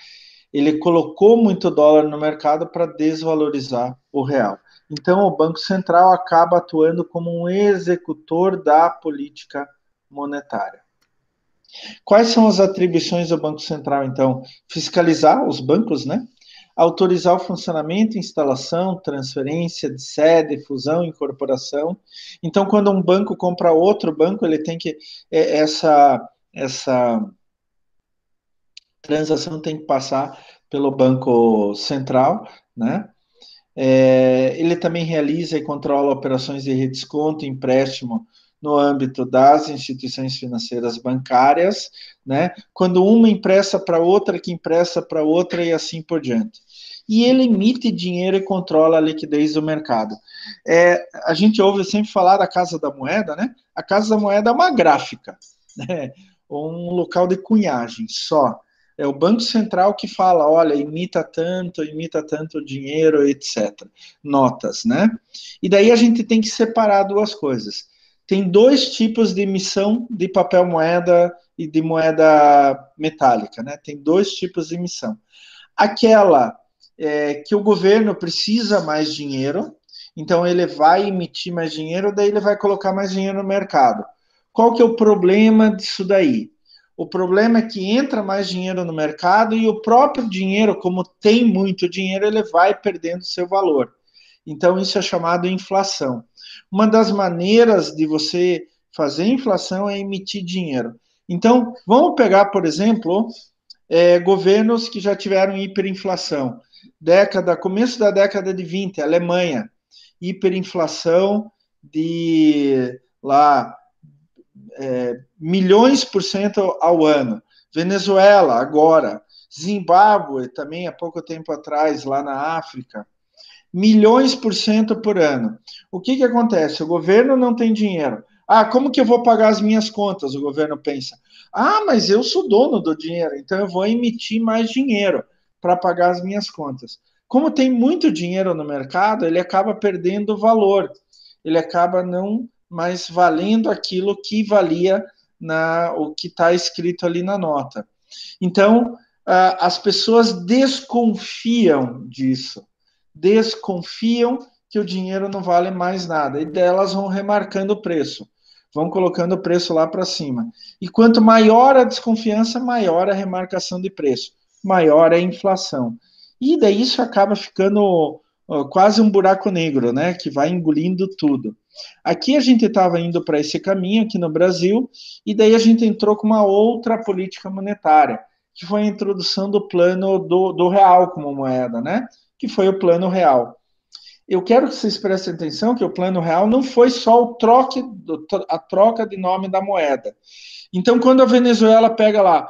ele colocou muito dólar no mercado para desvalorizar o real. Então, o Banco Central acaba atuando como um executor da política monetária. Quais são as atribuições do Banco Central, então? Fiscalizar os bancos, né? Autorizar o funcionamento, instalação, transferência de sede, fusão, incorporação. Então, quando um banco compra outro banco, ele tem que essa transação tem que passar pelo Banco Central, né? Ele também realiza e controla operações de redesconto, empréstimo no âmbito das instituições financeiras bancárias, né? Quando uma empresta para outra, que empresta para outra e assim por diante. e ele emite dinheiro e controla a liquidez do mercado. A gente ouve sempre falar da Casa da Moeda, né? A Casa da Moeda é uma gráfica, né? Um local de cunhagem só. É o Banco Central que fala, olha, imita tanto dinheiro, etc. Notas, né? E daí a gente tem que separar duas coisas. Tem dois tipos de emissão de papel moeda e de moeda metálica, né? Tem dois tipos de emissão. Aquela que o governo precisa mais dinheiro, então ele vai emitir mais dinheiro, daí ele vai colocar mais dinheiro no mercado. Qual que é o problema disso daí? O problema é que entra mais dinheiro no mercado e o próprio dinheiro, como tem muito dinheiro, ele vai perdendo seu valor. Então, isso é chamado inflação. Uma das maneiras de você fazer inflação é emitir dinheiro. Então, vamos pegar, por exemplo, governos que já tiveram hiperinflação. Começo da década de 20, Alemanha, hiperinflação de lá milhões por cento ao ano. Venezuela, agora. Zimbábue, também há pouco tempo atrás, lá na África. Milhões por cento por ano. O que acontece? O governo não tem dinheiro. Como que eu vou pagar as minhas contas? O governo pensa. Mas eu sou dono do dinheiro, então eu vou emitir mais dinheiro para pagar as minhas contas. Como tem muito dinheiro no mercado, ele acaba perdendo valor. Ele acaba não mais valendo aquilo que valia o que está escrito ali na nota. Então, as pessoas desconfiam disso. Desconfiam que o dinheiro não vale mais nada. E delas vão remarcando o preço. Vão colocando o preço lá para cima. E quanto maior a desconfiança, maior a remarcação de preço. Maior a inflação. E daí isso acaba ficando quase um buraco negro, né? Que vai engolindo tudo. Aqui a gente estava indo para esse caminho, aqui no Brasil, e daí a gente entrou com uma outra política monetária, que foi a introdução do plano do real como moeda, né? Que foi o plano real. Eu quero que vocês prestem atenção que o plano real não foi só a troca de nome da moeda. Então, quando a Venezuela pega lá,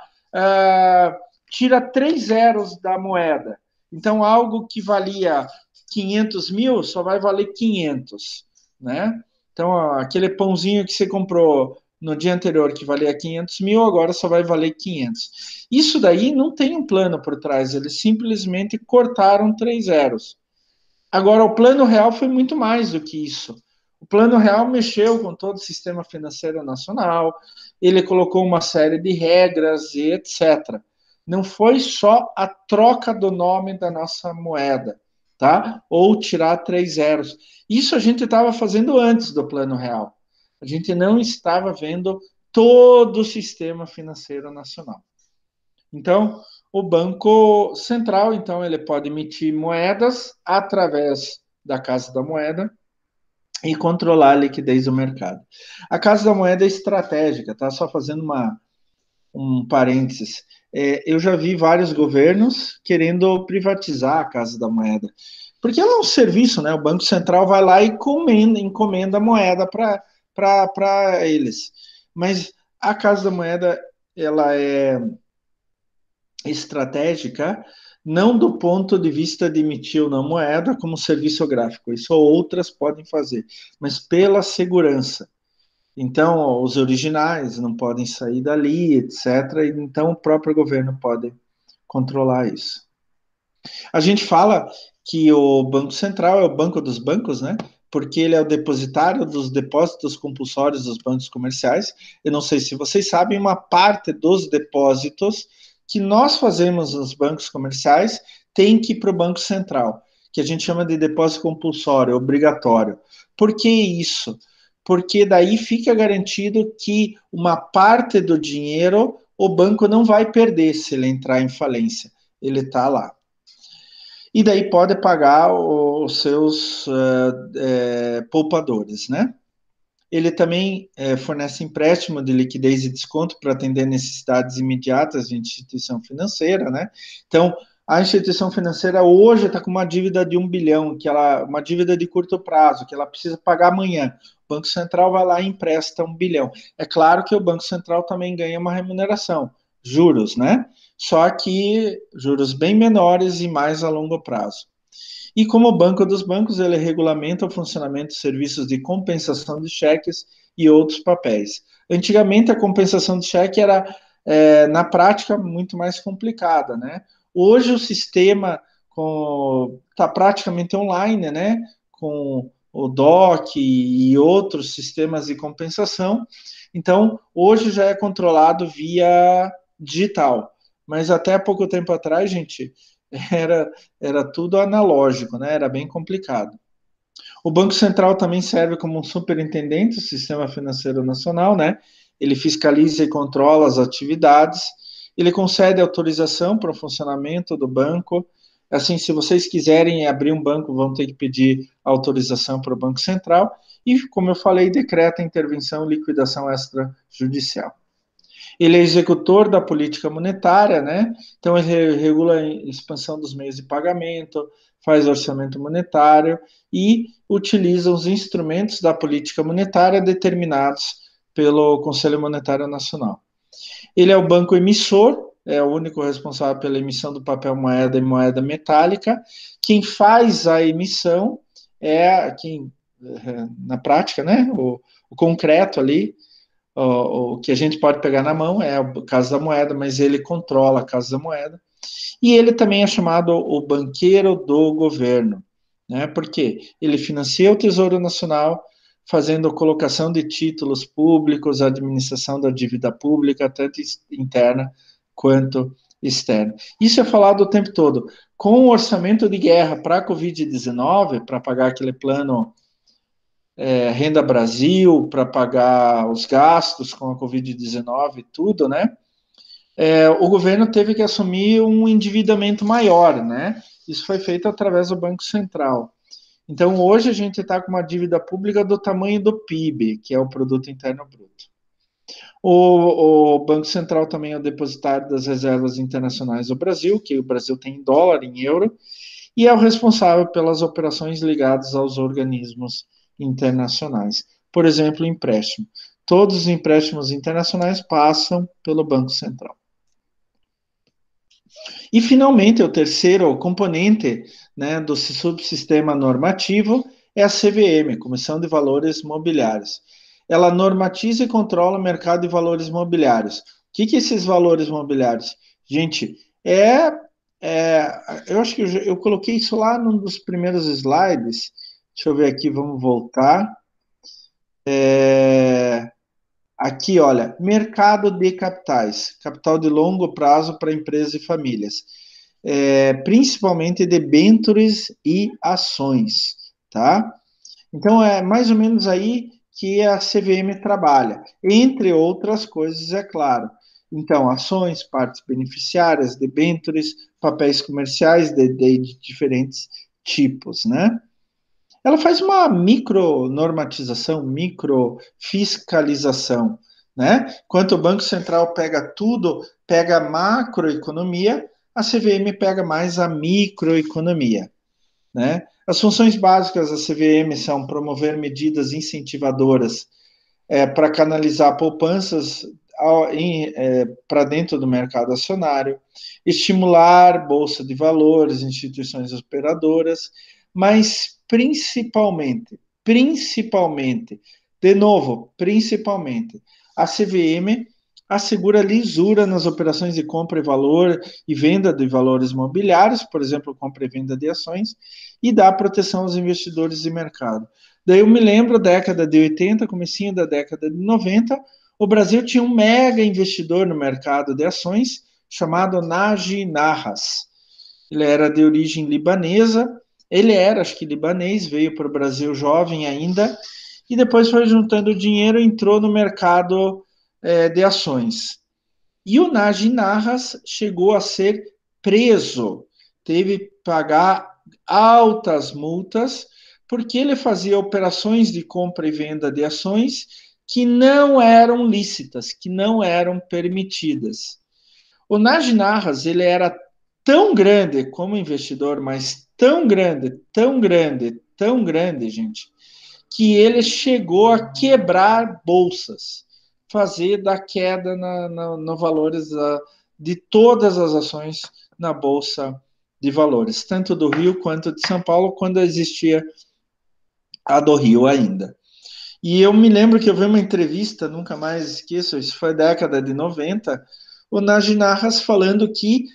tira 3 zeros da moeda, então algo que valia 500 mil só vai valer 500, né? Então, aquele pãozinho que você comprou no dia anterior que valia 500 mil, agora só vai valer 500. Isso daí não tem um plano por trás, eles simplesmente cortaram 3 zeros. Agora, o plano real foi muito mais do que isso. O plano real mexeu com todo o sistema financeiro nacional, ele colocou uma série de regras e etc. Não foi só a troca do nome da nossa moeda, tá? Ou tirar 3 zeros. Isso a gente estava fazendo antes do plano real. A gente não estava vendo todo o sistema financeiro nacional. Então, o Banco Central, então, ele pode emitir moedas através da Casa da Moeda e controlar a liquidez do mercado. A Casa da Moeda é estratégica, tá? Só fazendo um parênteses. Eu já vi vários governos querendo privatizar a Casa da Moeda, porque ela é um serviço, né? O Banco Central vai lá e encomenda a moeda para eles. Mas a Casa da Moeda, ela é estratégica, não do ponto de vista de emitir ou não moeda como serviço gráfico, isso outras podem fazer, mas pela segurança. Então, os originais não podem sair dali, etc. Então, o próprio governo pode controlar isso. A gente fala que o Banco Central é o banco dos bancos, né? Porque ele é o depositário dos depósitos compulsórios dos bancos comerciais. Eu não sei se vocês sabem, uma parte dos depósitos que nós fazemos nos bancos comerciais tem que ir para o Banco Central, que a gente chama de depósito compulsório, obrigatório. Por que isso? Porque daí fica garantido que uma parte do dinheiro o banco não vai perder se ele entrar em falência. Ele está lá. E daí pode pagar os seus poupadores, né? Ele também fornece empréstimo de liquidez e desconto para atender necessidades imediatas de instituição financeira, né? Então, a instituição financeira hoje está com uma dívida de 1 bilhão, uma dívida de curto prazo, que ela precisa pagar amanhã. O Banco Central vai lá e empresta 1 bilhão. É claro que o Banco Central também ganha uma remuneração, juros, né? só que juros bem menores e mais a longo prazo. E como banco dos bancos, ele regulamenta o funcionamento de serviços de compensação de cheques e outros papéis. Antigamente, a compensação de cheque era, na prática, muito mais complicada, né? Hoje, o sistema está praticamente online, né? Com o DOC e outros sistemas de compensação. Então, hoje já é controlado via digital. Mas até pouco tempo atrás, gente, era tudo analógico, né? Era bem complicado. O Banco Central também serve como um superintendente do Sistema Financeiro Nacional, né? Ele fiscaliza e controla as atividades, ele concede autorização para o funcionamento do banco. Assim, se vocês quiserem abrir um banco, vão ter que pedir autorização para o Banco Central. E, como eu falei, decreta intervenção e liquidação extrajudicial. Ele é executor da política monetária, né? Então, ele regula a expansão dos meios de pagamento, faz orçamento monetário e utiliza os instrumentos da política monetária determinados pelo Conselho Monetário Nacional. Ele é o banco emissor, é o único responsável pela emissão do papel moeda e moeda metálica. Quem faz a emissão é quem, na prática, né? O concreto ali, o que a gente pode pegar na mão é o caso da moeda, mas ele controla a casa da moeda. E ele também é chamado o banqueiro do governo, né? Porque ele financia o Tesouro Nacional, fazendo a colocação de títulos públicos, a administração da dívida pública, tanto interna quanto externa. Isso é falado o tempo todo. Com o orçamento de guerra para a Covid-19, para pagar aquele plano Renda Brasil, para pagar os gastos com a Covid-19 e tudo, né? O governo teve que assumir um endividamento maior, né? Isso foi feito através do Banco Central. Então, hoje a gente está com uma dívida pública do tamanho do PIB, que é o Produto Interno Bruto. O Banco Central também é o depositário das reservas internacionais do Brasil, que o Brasil tem em dólar, em euro, e é o responsável pelas operações ligadas aos organismos internacionais. Por exemplo, empréstimo. Todos os empréstimos internacionais passam pelo Banco Central. E, finalmente, o terceiro componente, né, do subsistema normativo é a CVM, Comissão de Valores Mobiliários. Ela normatiza e controla o mercado de valores mobiliários. O que é esses valores mobiliários? Gente, eu acho que eu coloquei isso lá num dos primeiros slides. Deixa eu ver aqui, vamos voltar. Aqui, olha, mercado de capitais, capital de longo prazo para empresas e famílias, principalmente debêntures e ações, tá? Então, é mais ou menos aí que a CVM trabalha, entre outras coisas, é claro. Então, ações, partes beneficiárias, debêntures, papéis comerciais de diferentes tipos, né? Ela faz uma micronormatização, microfiscalização, né? Enquanto o Banco Central pega tudo, pega a macroeconomia, a CVM pega mais a microeconomia, né? As funções básicas da CVM são promover medidas incentivadoras para canalizar poupanças para dentro do mercado acionário, estimular bolsa de valores, instituições operadoras, mas principalmente, de novo, principalmente, a CVM assegura lisura nas operações de compra e venda de valores mobiliários, por exemplo, compra e venda de ações, e dá proteção aos investidores de mercado. Daí eu me lembro, década de 80, comecinho da década de 90, o Brasil tinha um mega investidor no mercado de ações, chamado Naji Narras. Ele era de origem libanesa, ele era, acho que libanês, veio para o Brasil jovem ainda, e depois foi juntando dinheiro e entrou no mercado de ações. E o Naji Narras chegou a ser preso, teve que pagar altas multas, porque ele fazia operações de compra e venda de ações que não eram lícitas, que não eram permitidas. O Naji Narras, ele era tão grande como investidor, mas tão grande, gente, que ele chegou a quebrar bolsas, fazer da queda no valores de todas as ações na Bolsa de Valores, tanto do Rio quanto de São Paulo, quando existia a do Rio ainda. E eu me lembro que eu vi uma entrevista, nunca mais esqueço, isso foi década de 90, o Najinarras falando que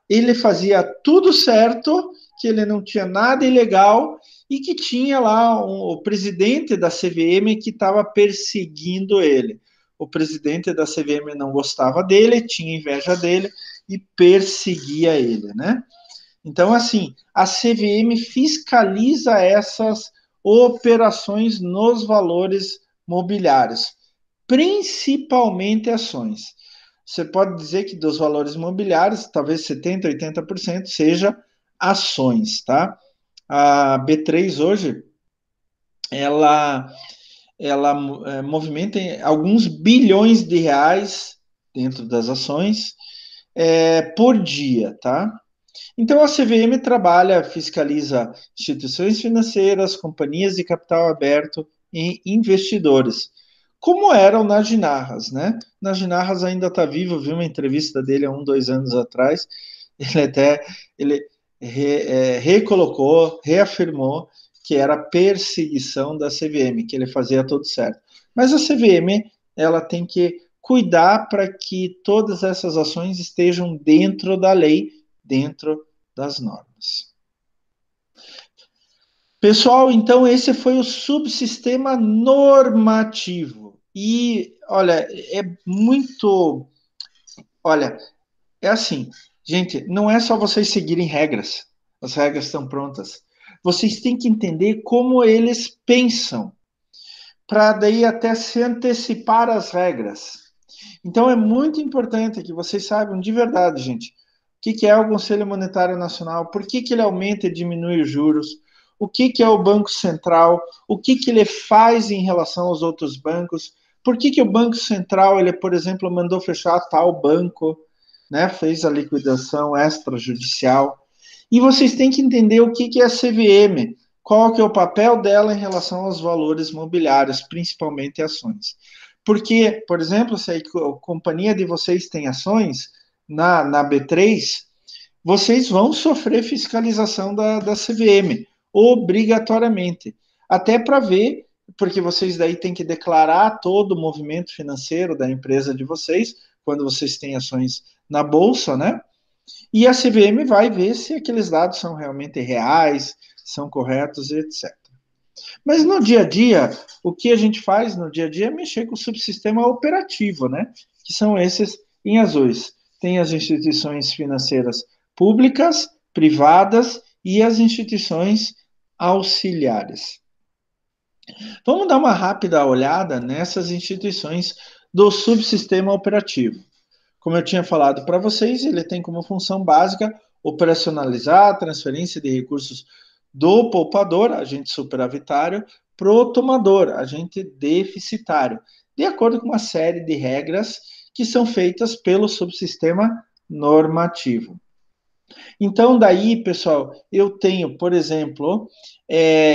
ele fazia tudo certo, que ele não tinha nada ilegal e que tinha lá o presidente da CVM que estava perseguindo ele. O presidente da CVM não gostava dele, tinha inveja dele e perseguia ele, né? Então, assim, a CVM fiscaliza essas operações nos valores mobiliários, principalmente ações. Você pode dizer que dos valores mobiliários, talvez 70%, 80% seja ações, tá? A B3 hoje, ela movimenta alguns bilhões de reais dentro das ações por dia, tá? Então, a CVM trabalha, fiscaliza instituições financeiras, companhias de capital aberto e investidores, como era o Najinarras, né? Najinarras ainda está vivo, vi uma entrevista dele há 2 anos atrás, ele recolocou, reafirmou que era perseguição da CVM, que ele fazia tudo certo. Mas a CVM, ela tem que cuidar para que todas essas ações estejam dentro da lei, dentro das normas. Pessoal, então esse foi o subsistema normativo. E, olha, é assim, gente, não é só vocês seguirem regras, as regras estão prontas. Vocês têm que entender como eles pensam, para daí até se antecipar às regras. Então é muito importante que vocês saibam de verdade, gente, o que é o Conselho Monetário Nacional, por que ele aumenta e diminui os juros, o que é o Banco Central, o que ele faz em relação aos outros bancos, por que o Banco Central, ele, por exemplo, mandou fechar tal banco, né, fez a liquidação extrajudicial. E vocês têm que entender o que é a CVM, qual que é o papel dela em relação aos valores mobiliários, principalmente ações. Porque, por exemplo, se a companhia de vocês tem ações na B3, vocês vão sofrer fiscalização da CVM, obrigatoriamente. Até para ver, porque vocês daí têm que declarar todo o movimento financeiro da empresa de vocês, quando vocês têm ações na bolsa, né? E a CVM vai ver se aqueles dados são realmente reais, são corretos, etc. Mas no dia a dia, o que a gente faz no dia a dia é mexer com o subsistema operativo, né? Que são esses em azuis. Tem as instituições financeiras públicas, privadas e as instituições auxiliares. Vamos dar uma rápida olhada nessas instituições do subsistema operativo. Como eu tinha falado para vocês, ele tem como função básica operacionalizar a transferência de recursos do poupador, agente superavitário, para o tomador, agente deficitário, de acordo com uma série de regras que são feitas pelo subsistema normativo. Então, daí, pessoal, eu tenho, por exemplo,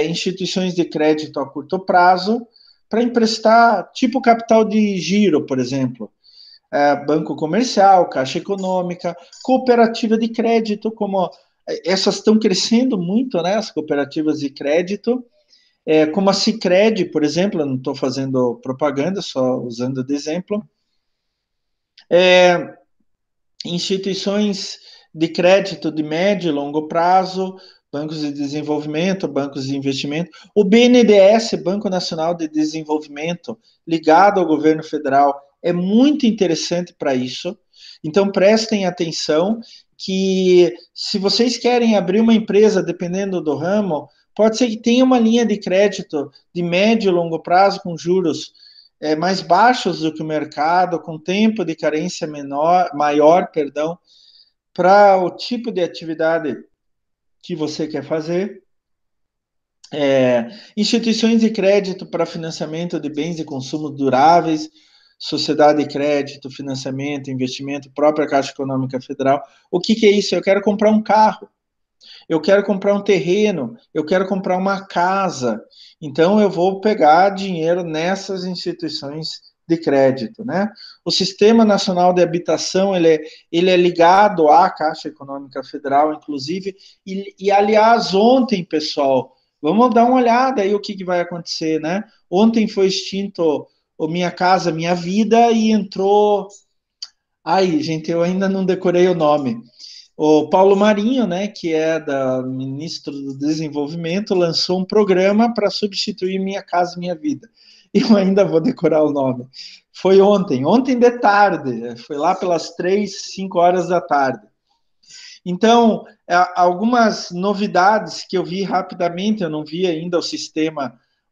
instituições de crédito a curto prazo para emprestar, tipo capital de giro, por exemplo, banco comercial, caixa econômica, cooperativa de crédito, como essas estão crescendo muito, né, as cooperativas de crédito, como a Sicredi, por exemplo, eu não estou fazendo propaganda, só usando de exemplo, instituições de crédito de médio e longo prazo, bancos de desenvolvimento, bancos de investimento, o BNDES, Banco Nacional de Desenvolvimento, ligado ao governo federal, é muito interessante para isso. Então, prestem atenção que se vocês querem abrir uma empresa, dependendo do ramo, pode ser que tenha uma linha de crédito de médio e longo prazo com juros mais baixos do que o mercado, com tempo de carência maior, para o tipo de atividade que você quer fazer. Instituições de crédito para financiamento de bens de consumo duráveis, sociedade de crédito, financiamento, investimento, própria Caixa Econômica Federal. O que é isso? Eu quero comprar um carro, eu quero comprar um terreno, eu quero comprar uma casa. Então, eu vou pegar dinheiro nessas instituições de crédito, né? O Sistema Nacional de Habitação, ele é ligado à Caixa Econômica Federal, inclusive, aliás, ontem, pessoal, vamos dar uma olhada aí o que vai acontecer, né? Ontem foi extinto o Minha Casa Minha Vida e entrou... Ai, gente, eu ainda não decorei o nome. O Paulo Marinho, né, que é ministro do Desenvolvimento, lançou um programa para substituir Minha Casa Minha Vida. Eu ainda vou decorar o nome. Foi ontem de tarde, foi lá pelas 3, 5 horas da tarde. Então, algumas novidades que eu vi rapidamente, eu não vi ainda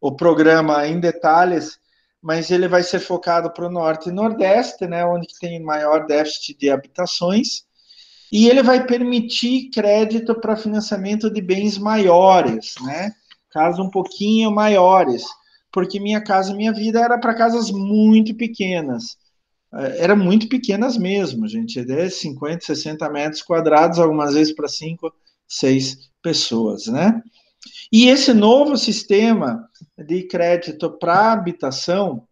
o programa em detalhes, mas ele vai ser focado para o Norte e Nordeste, né, onde tem maior déficit de habitações, e ele vai permitir crédito para financiamento de bens maiores, né, casas um pouquinho maiores, porque Minha Casa Minha Vida era para casas muito pequenas, eram muito pequenas mesmo, gente, de 50, 60 metros quadrados, algumas vezes para 5, 6 pessoas, né? E esse novo sistema de crédito para habitação,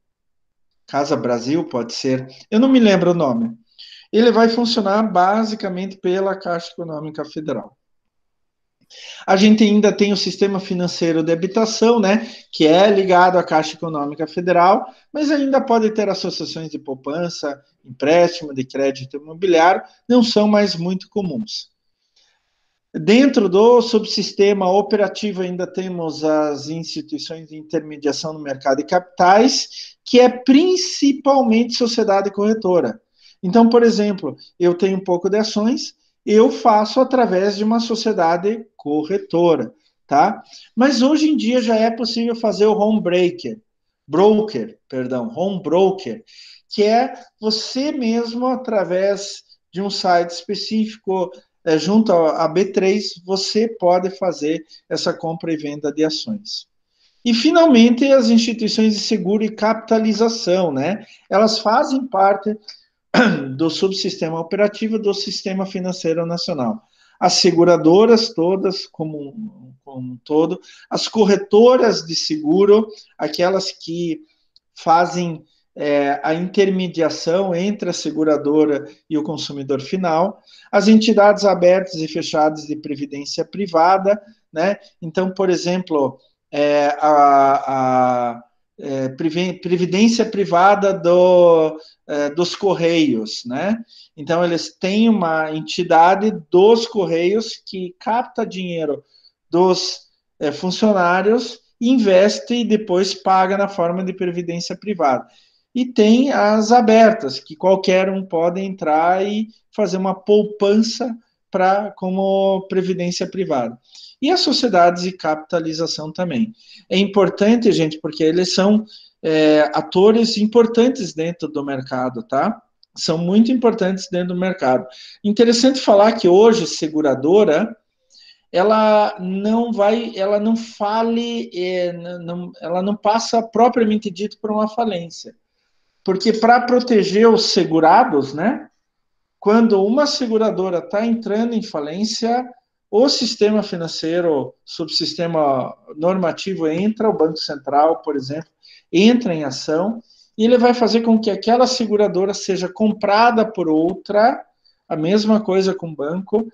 Casa Brasil pode ser, eu não me lembro o nome, ele vai funcionar basicamente pela Caixa Econômica Federal. A gente ainda tem o Sistema Financeiro de Habitação, né, que é ligado à Caixa Econômica Federal, mas ainda pode ter associações de poupança, empréstimo de crédito imobiliário, não são mais muito comuns. Dentro do subsistema operativo ainda temos as instituições de intermediação no mercado de capitais, que é principalmente sociedade corretora. Então, por exemplo, eu tenho um pouco de ações, eu faço através de uma sociedade corretora, tá? Mas hoje em dia já é possível fazer o home broker, que é você mesmo, através de um site específico, junto à B3, você pode fazer essa compra e venda de ações. E, finalmente, as instituições de seguro e capitalização, né? Elas fazem parte do subsistema operativo do Sistema Financeiro Nacional. As seguradoras todas, como um todo, as corretoras de seguro, aquelas que fazem a intermediação entre a seguradora e o consumidor final, as entidades abertas e fechadas de previdência privada, né? Então, por exemplo, previdência privada dos Correios, né? Então, eles têm uma entidade dos Correios que capta dinheiro dos funcionários, investe e depois paga na forma de previdência privada. E tem as abertas, que qualquer um pode entrar e fazer uma poupança como previdência privada. E as sociedades de capitalização também. É importante, gente, porque eles são atores importantes dentro do mercado, tá? São muito importantes dentro do mercado. Interessante falar que hoje, seguradora, ela não passa propriamente dito por uma falência. Porque para proteger os segurados, né? Quando uma seguradora está entrando em falência, o sistema financeiro, subsistema normativo entra, o Banco Central, por exemplo, entra em ação, e ele vai fazer com que aquela seguradora seja comprada por outra, a mesma coisa com o banco,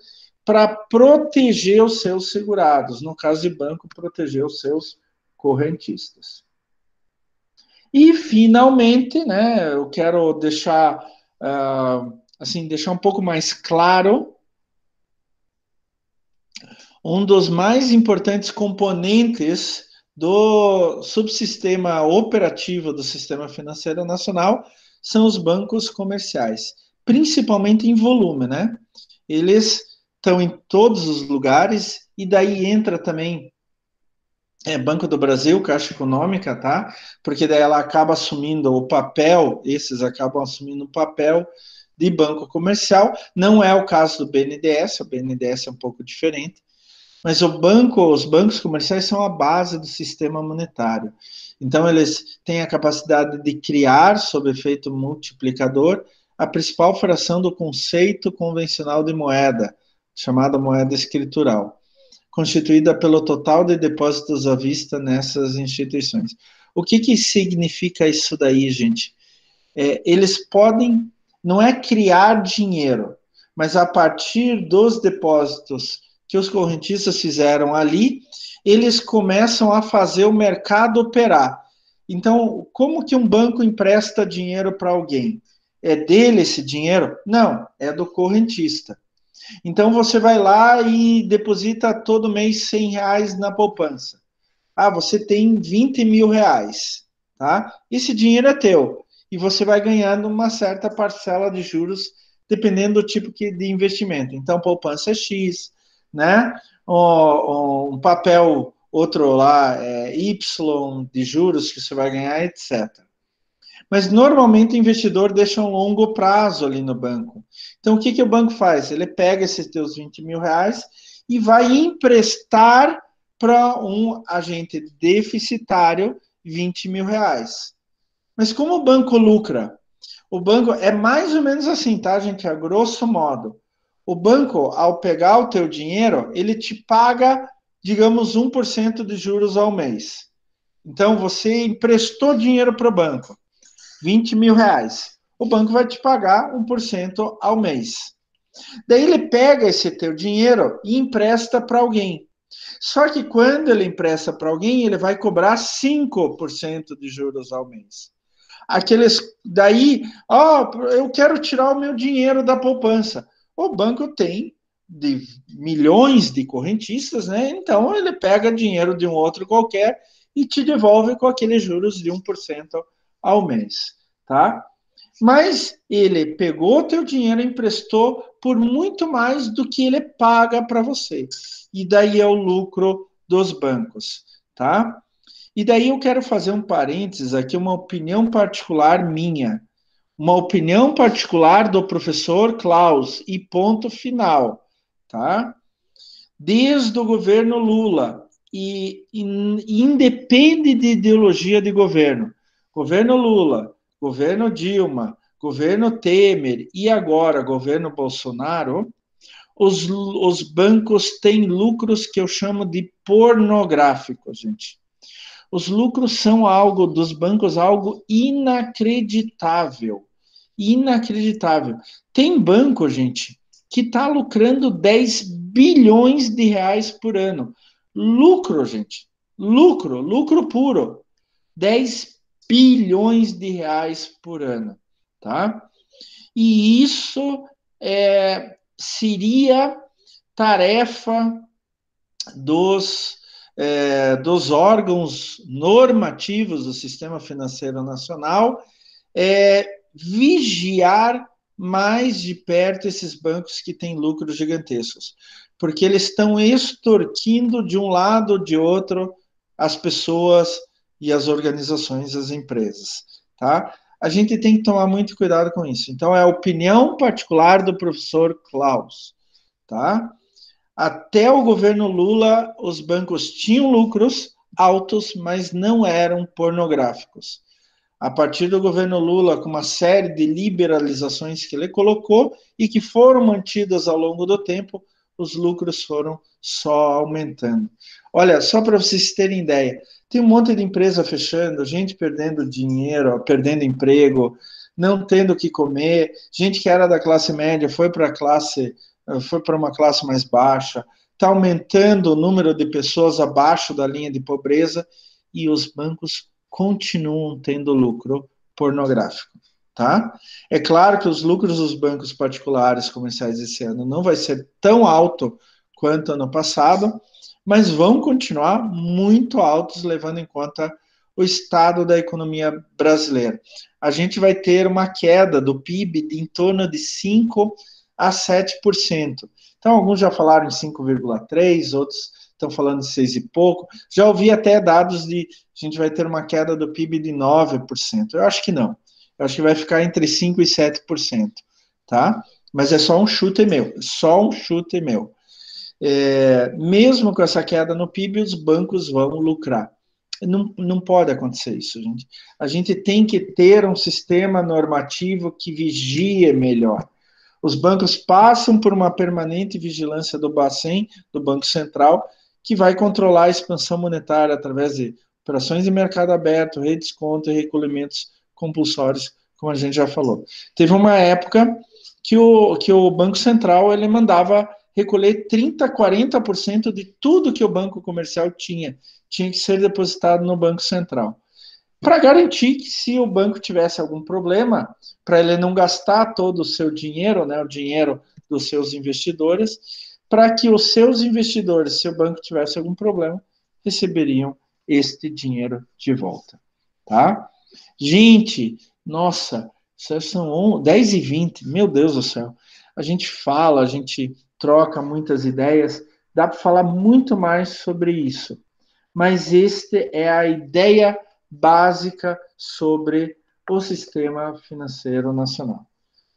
para proteger os seus segurados. No caso de banco, proteger os seus correntistas. E, finalmente, né, eu quero deixar um pouco mais claro, um dos mais importantes componentes do subsistema operativo do Sistema Financeiro Nacional são os bancos comerciais, principalmente em volume, né? Eles estão em todos os lugares, e daí entra também Banco do Brasil, Caixa Econômica, tá? Porque daí ela acaba assumindo o papel, esses acabam assumindo o papel de banco comercial. Não é o caso do BNDES, o BNDES é um pouco diferente, mas os bancos comerciais são a base do sistema monetário. Então, eles têm a capacidade de criar, sob efeito multiplicador, a principal fração do conceito convencional de moeda, chamada moeda escritural, constituída pelo total de depósitos à vista nessas instituições. O que significa isso daí, gente? eles podem, não é criar dinheiro, mas a partir dos depósitos que os correntistas fizeram ali, eles começam a fazer o mercado operar. Então, como que um banco empresta dinheiro para alguém? É dele esse dinheiro? Não, é do correntista. Então, você vai lá e deposita todo mês R$ 100 na poupança. Ah, você tem R$ 20.000, tá? Esse dinheiro é teu. E você vai ganhando uma certa parcela de juros, dependendo do tipo de investimento. Então, poupança é X, né? Um papel, outro lá, Y de juros que você vai ganhar, etc. Mas normalmente o investidor deixa um longo prazo ali no banco. Então, o que o banco faz? Ele pega esses teus R$ 20.000 e vai emprestar para um agente deficitário R$ 20.000. Mas como o banco lucra? O banco é mais ou menos assim, tá, gente? A grosso modo. O banco, ao pegar o teu dinheiro, ele te paga, digamos, 1% de juros ao mês. Então, você emprestou dinheiro para o banco. R$ 20.000. O banco vai te pagar 1% ao mês. Daí ele pega esse teu dinheiro e empresta para alguém. Só que quando ele empresta para alguém, ele vai cobrar 5% de juros ao mês. Aqueles daí, eu quero tirar o meu dinheiro da poupança. O banco tem de milhões de correntistas, né? Então ele pega dinheiro de um outro qualquer e te devolve com aqueles juros de 1% ao mês, tá? Mas ele pegou o teu dinheiro e emprestou por muito mais do que ele paga para você. E daí é o lucro dos bancos, tá? E daí eu quero fazer um parênteses aqui, uma opinião particular minha. Uma opinião particular do professor Klaus, e ponto final, tá? Desde o governo Lula, e independe de ideologia de governo Lula, governo Dilma, governo Temer e agora governo Bolsonaro, os bancos têm lucros que eu chamo de pornográficos, gente. Os lucros são algo dos bancos, algo inacreditável. Inacreditável. Tem banco, gente, que está lucrando 10 bilhões de reais por ano. Lucro, gente. Lucro puro. 10 bilhões de reais por ano, tá? E isso seria tarefa dos órgãos normativos do Sistema Financeiro Nacional vigiar mais de perto esses bancos que têm lucros gigantescos, porque eles estão extorquindo de um lado ou de outro as pessoas e as organizações, as empresas, tá? A gente tem que tomar muito cuidado com isso. Então, é a opinião particular do professor Klaus, tá? Até o governo Lula, os bancos tinham lucros altos, mas não eram pornográficos. A partir do governo Lula, com uma série de liberalizações que ele colocou e que foram mantidas ao longo do tempo, os lucros foram só aumentando. Olha, só para vocês terem ideia, tem um monte de empresa fechando, gente perdendo dinheiro, perdendo emprego, não tendo o que comer, gente que era da classe média foi para uma classe mais baixa, está aumentando o número de pessoas abaixo da linha de pobreza e os bancos continuam tendo lucro pornográfico, tá? É claro que os lucros dos bancos particulares comerciais esse ano não vai ser tão alto quanto ano passado, mas vão continuar muito altos, levando em conta o estado da economia brasileira. A gente vai ter uma queda do PIB de em torno de 5 a 7%. Então, alguns já falaram em 5,3%, outros estão falando de 6 e pouco. Já ouvi até dados de a gente vai ter uma queda do PIB de 9%. Eu acho que não. Eu acho que vai ficar entre 5% e 7%, tá? Mas é só um chute meu, só um chute meu. Mesmo com essa queda no PIB, os bancos vão lucrar. Não pode acontecer isso, gente. A gente tem que ter um sistema normativo que vigie melhor. Os bancos passam por uma permanente vigilância do Bacen, do Banco Central, que vai controlar a expansão monetária através de operações de mercado aberto, redesconto e recolhimentos compulsórios, como a gente já falou. Teve uma época que o Banco Central ele mandava recolher 30%, 40% de tudo que o banco comercial tinha que ser depositado no Banco Central. Para garantir que se o banco tivesse algum problema, para ele não gastar todo o seu dinheiro, né, o dinheiro dos seus investidores, para que os seus investidores, se o banco tivesse algum problema, receberiam este dinheiro de volta, tá? Gente, nossa, são 10h20, meu Deus do céu. A gente fala, a gente troca muitas ideias, dá para falar muito mais sobre isso. Mas esta é a ideia básica sobre o sistema financeiro nacional.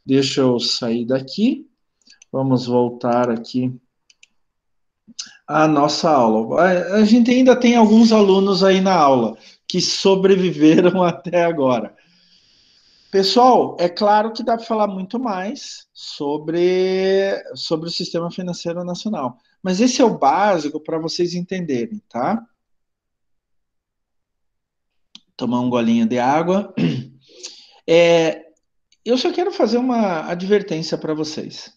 Deixa eu sair daqui. Vamos voltar aqui à nossa aula. A gente ainda tem alguns alunos aí na aula que sobreviveram até agora. Pessoal, é claro que dá para falar muito mais sobre o sistema financeiro nacional. Mas esse é o básico para vocês entenderem, tá? Tomar um golinho de água. Eu só quero fazer uma advertência para vocês.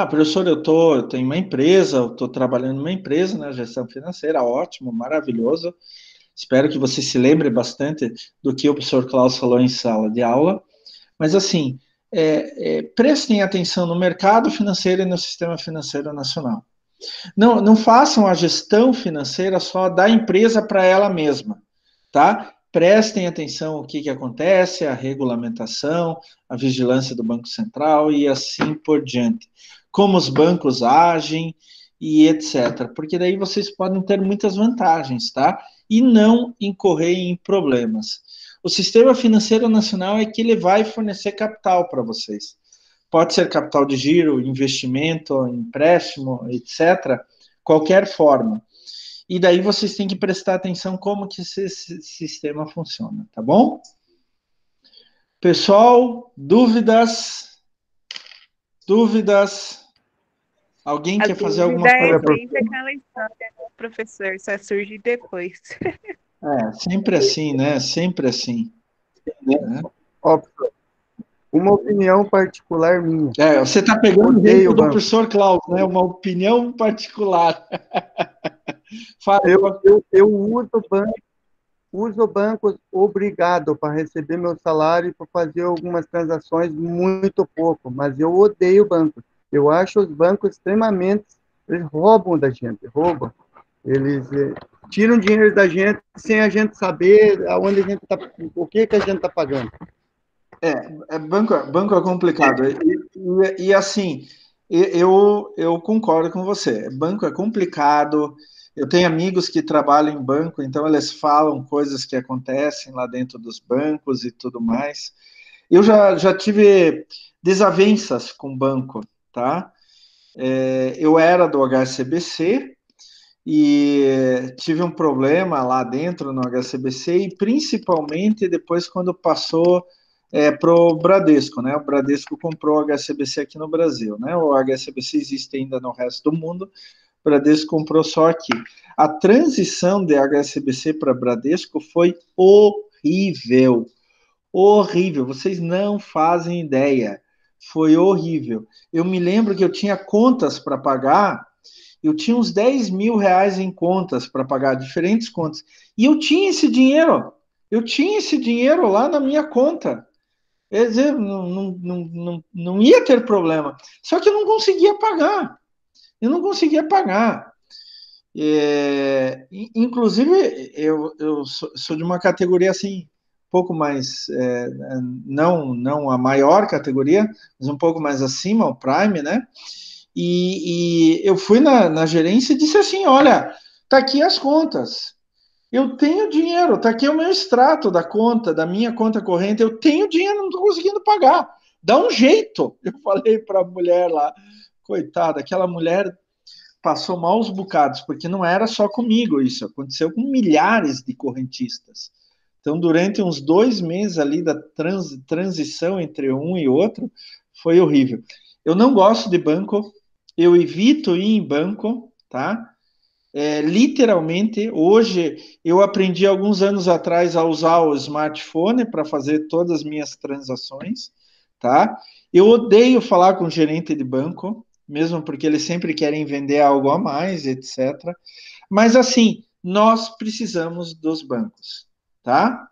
Professor, eu tenho uma empresa, eu estou trabalhando numa empresa, na gestão financeira, ótimo, maravilhoso. Espero que você se lembre bastante do que o professor Klaus falou em sala de aula. Mas, assim, prestem atenção no mercado financeiro e no sistema financeiro nacional. Não façam a gestão financeira só da empresa para ela mesma, tá? Prestem atenção o que acontece, a regulamentação, a vigilância do Banco Central e assim por diante. Como os bancos agem e etc. Porque daí vocês podem ter muitas vantagens, tá? E não incorrer em problemas. O sistema financeiro nacional é que ele vai fornecer capital para vocês. Pode ser capital de giro, investimento, empréstimo, etc. Qualquer forma. E daí vocês têm que prestar atenção como que esse sistema funciona, tá bom? Pessoal, dúvidas? Alguém quer fazer alguma pergunta? coisa? É sempre aquela história, né, professor, só surge depois. Sempre assim, né? Sempre assim. Né? Ó, uma opinião particular minha. Você está pegando o Odeio jeito do banco. professor Klaus, né? Uma opinião particular. Fala. Eu uso bancos obrigado para receber meu salário e para fazer algumas transações muito pouco, mas eu odeio bancos. Eu acho os bancos extremamente... Eles roubam da gente, roubam. Eles tiram dinheiro da gente sem a gente saber aonde a gente está, o que a gente está pagando. Banco é complicado. E assim, eu concordo com você. Banco é complicado. Eu tenho amigos que trabalham em banco, então eles falam coisas que acontecem lá dentro dos bancos e tudo mais. Eu já tive desavenças com banco, tá? Eu era do HSBC e tive um problema lá dentro no HSBC e principalmente depois quando passou para o Bradesco, né? O Bradesco comprou o HSBC aqui no Brasil, né? O HSBC existe ainda no resto do mundo, o Bradesco comprou só aqui. A transição de HSBC para Bradesco foi horrível, horrível. Vocês não fazem ideia, foi horrível. Eu me lembro que eu tinha contas para pagar. Eu tinha uns 10 mil reais em contas para pagar, diferentes contas. E eu tinha esse dinheiro. Eu tinha esse dinheiro lá na minha conta. Quer dizer, não ia ter problema. Só que eu não conseguia pagar. Eu não conseguia pagar. Inclusive, eu sou de uma categoria assim, um pouco mais, não a maior categoria, mas um pouco mais acima, o Prime, né? E eu fui na gerência e disse assim, olha, tá aqui as contas. Eu tenho dinheiro, tá aqui o meu extrato da conta, da minha conta corrente, eu tenho dinheiro, não estou conseguindo pagar. Dá um jeito. Eu falei para a mulher lá, coitada, aquela mulher passou maus bocados, porque não era só comigo isso, aconteceu com milhares de correntistas. Então, durante uns 2 meses ali da transição entre um e outro, foi horrível. Eu não gosto de banco, eu evito ir em banco, tá? literalmente, hoje, eu aprendi alguns anos atrás a usar o smartphone para fazer todas as minhas transações, tá? Eu odeio falar com o gerente de banco, mesmo porque eles sempre querem vender algo a mais, etc. Mas, assim, nós precisamos dos bancos, tá?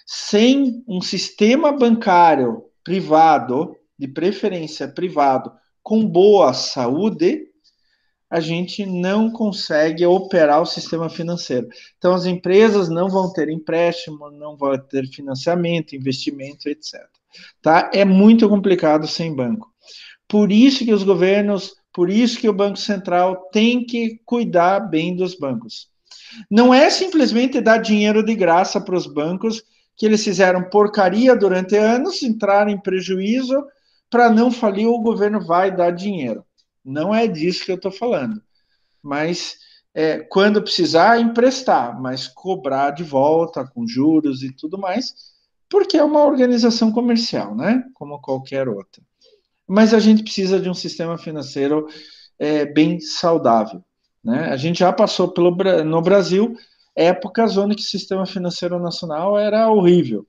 Sem um sistema bancário privado, de preferência privado, com boa saúde, a gente não consegue operar o sistema financeiro. Então, as empresas não vão ter empréstimo, não vão ter financiamento, investimento, etc. Tá? É muito complicado sem banco. Por isso que os governos, por isso que o Banco Central tem que cuidar bem dos bancos. Não é simplesmente dar dinheiro de graça para os bancos, que eles fizeram porcaria durante anos, entraram em prejuízo, para não falir, o governo vai dar dinheiro. Não é disso que eu estou falando. Mas, quando precisar, emprestar, mas cobrar de volta, com juros e tudo mais, porque é uma organização comercial, né? Como qualquer outra. Mas a gente precisa de um sistema financeiro bem saudável, né? A gente já passou no Brasil épocas onde o sistema financeiro nacional era horrível.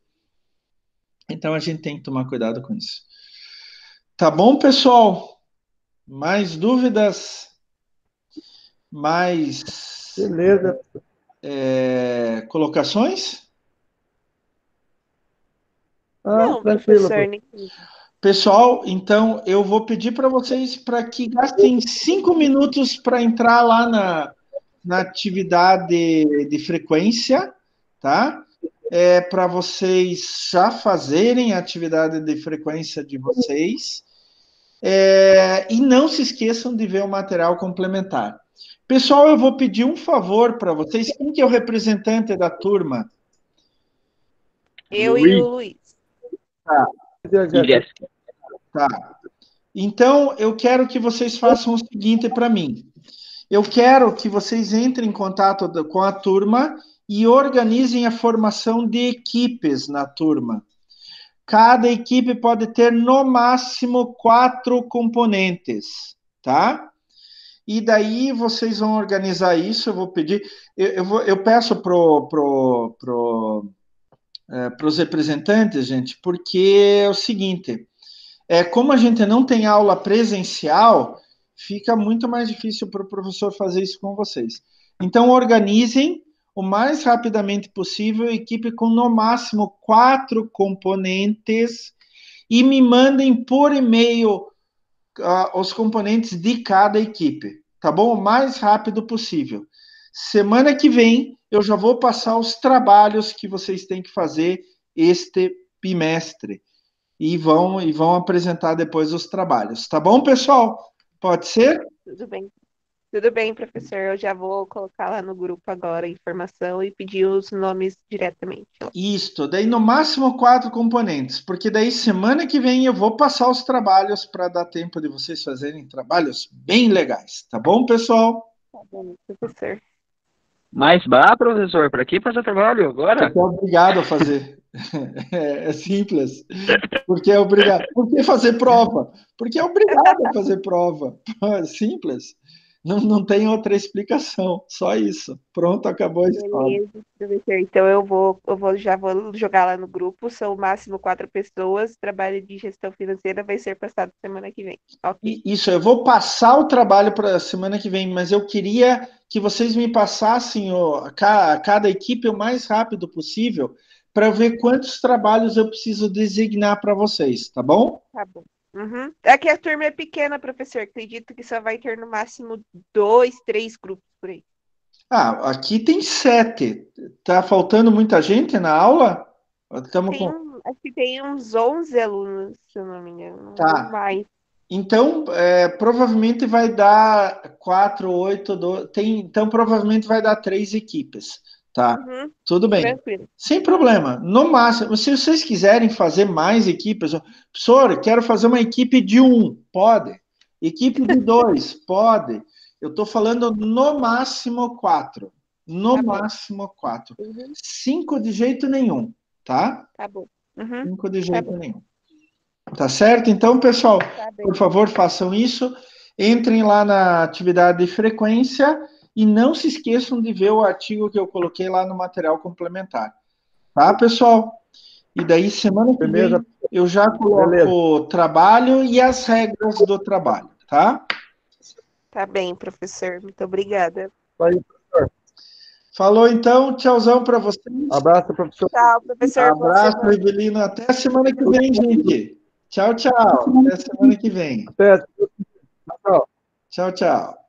Então a gente tem que tomar cuidado com isso. Tá bom, pessoal? Mais dúvidas? Mais Beleza. colocações? Não, Tranquilo. professor. Pessoal, então eu vou pedir para vocês para que gastem 5 minutos para entrar lá na atividade de frequência, tá? Para vocês já fazerem a atividade de frequência de vocês. E não se esqueçam de ver o material complementar. Pessoal, eu vou pedir um favor para vocês. Quem que é o representante da turma? Eu e o Luiz. Tá. Tá. Então, eu quero que vocês façam o seguinte para mim. Eu quero que vocês entrem em contato com a turma e organizem a formação de equipes na turma. Cada equipe pode ter, no máximo, 4 componentes, tá? E daí vocês vão organizar isso, eu vou pedir... Eu peço os representantes, gente, porque é o seguinte... como a gente não tem aula presencial, fica muito mais difícil para o professor fazer isso com vocês. Então, organizem o mais rapidamente possível a equipe com, no máximo, 4 componentes e me mandem por e-mail os componentes de cada equipe, tá bom? O mais rápido possível. Semana que vem, eu já vou passar os trabalhos que vocês têm que fazer este bimestre. E vão apresentar depois os trabalhos. Tá bom, pessoal? Pode ser? Tudo bem. Tudo bem, professor. Eu já vou colocar lá no grupo agora a informação e pedir os nomes diretamente. Isso. Daí, no máximo, 4 componentes. Porque daí, semana que vem, eu vou passar os trabalhos para dar tempo de vocês fazerem trabalhos bem legais. Tá bom, pessoal? Tá bom, professor. Mas, professor, para que fazer trabalho agora? Porque é obrigado a fazer. É simples. Porque é obrigado. Por que fazer prova? Porque é obrigado a fazer prova. É simples. Não tem outra explicação. Só isso. Pronto, acabou a história. Beleza, professor. Então já vou jogar lá no grupo. São o máximo 4 pessoas. Trabalho de gestão financeira vai ser passado semana que vem. Okay. Isso, eu vou passar o trabalho para a semana que vem, mas eu queria que vocês me passassem cada equipe o mais rápido possível para ver quantos trabalhos eu preciso designar para vocês, tá bom? Tá bom. Uhum. Aqui a turma é pequena, professor. Acredito que só vai ter no máximo 2, 3 grupos por aí. Aqui tem 7. Tá faltando muita gente na aula? Acho que tem uns 11 alunos, se eu não me engano. Tá. Mais. Então, provavelmente vai dar 4, 8, 12. Então, provavelmente vai dar 3 equipes. Tá, tudo bem. Tranquilo. Sem problema. No máximo, se vocês quiserem fazer mais equipes, professor, quero fazer uma equipe de 1, pode. Equipe de 2, pode. Eu estou falando no máximo 4. No máximo 4. 5 de jeito nenhum, tá? Tá bom. 5 de jeito nenhum. Tá certo? Então, pessoal, por favor, façam isso. Entrem lá na atividade de frequência e não se esqueçam de ver o artigo que eu coloquei lá no material complementar. Tá, pessoal? E daí, semana que vem, eu já coloco o trabalho e as regras do trabalho, tá? Tá bem, professor. Muito obrigada. Aí, professor. Falou, então. Tchauzão para vocês. Abraço, professor. Tchau, professor. Boa Abraço, semana. Evelina. Até semana que vem, gente. Tchau, tchau. Até semana que vem. Até. Tchau. Tchau, tchau.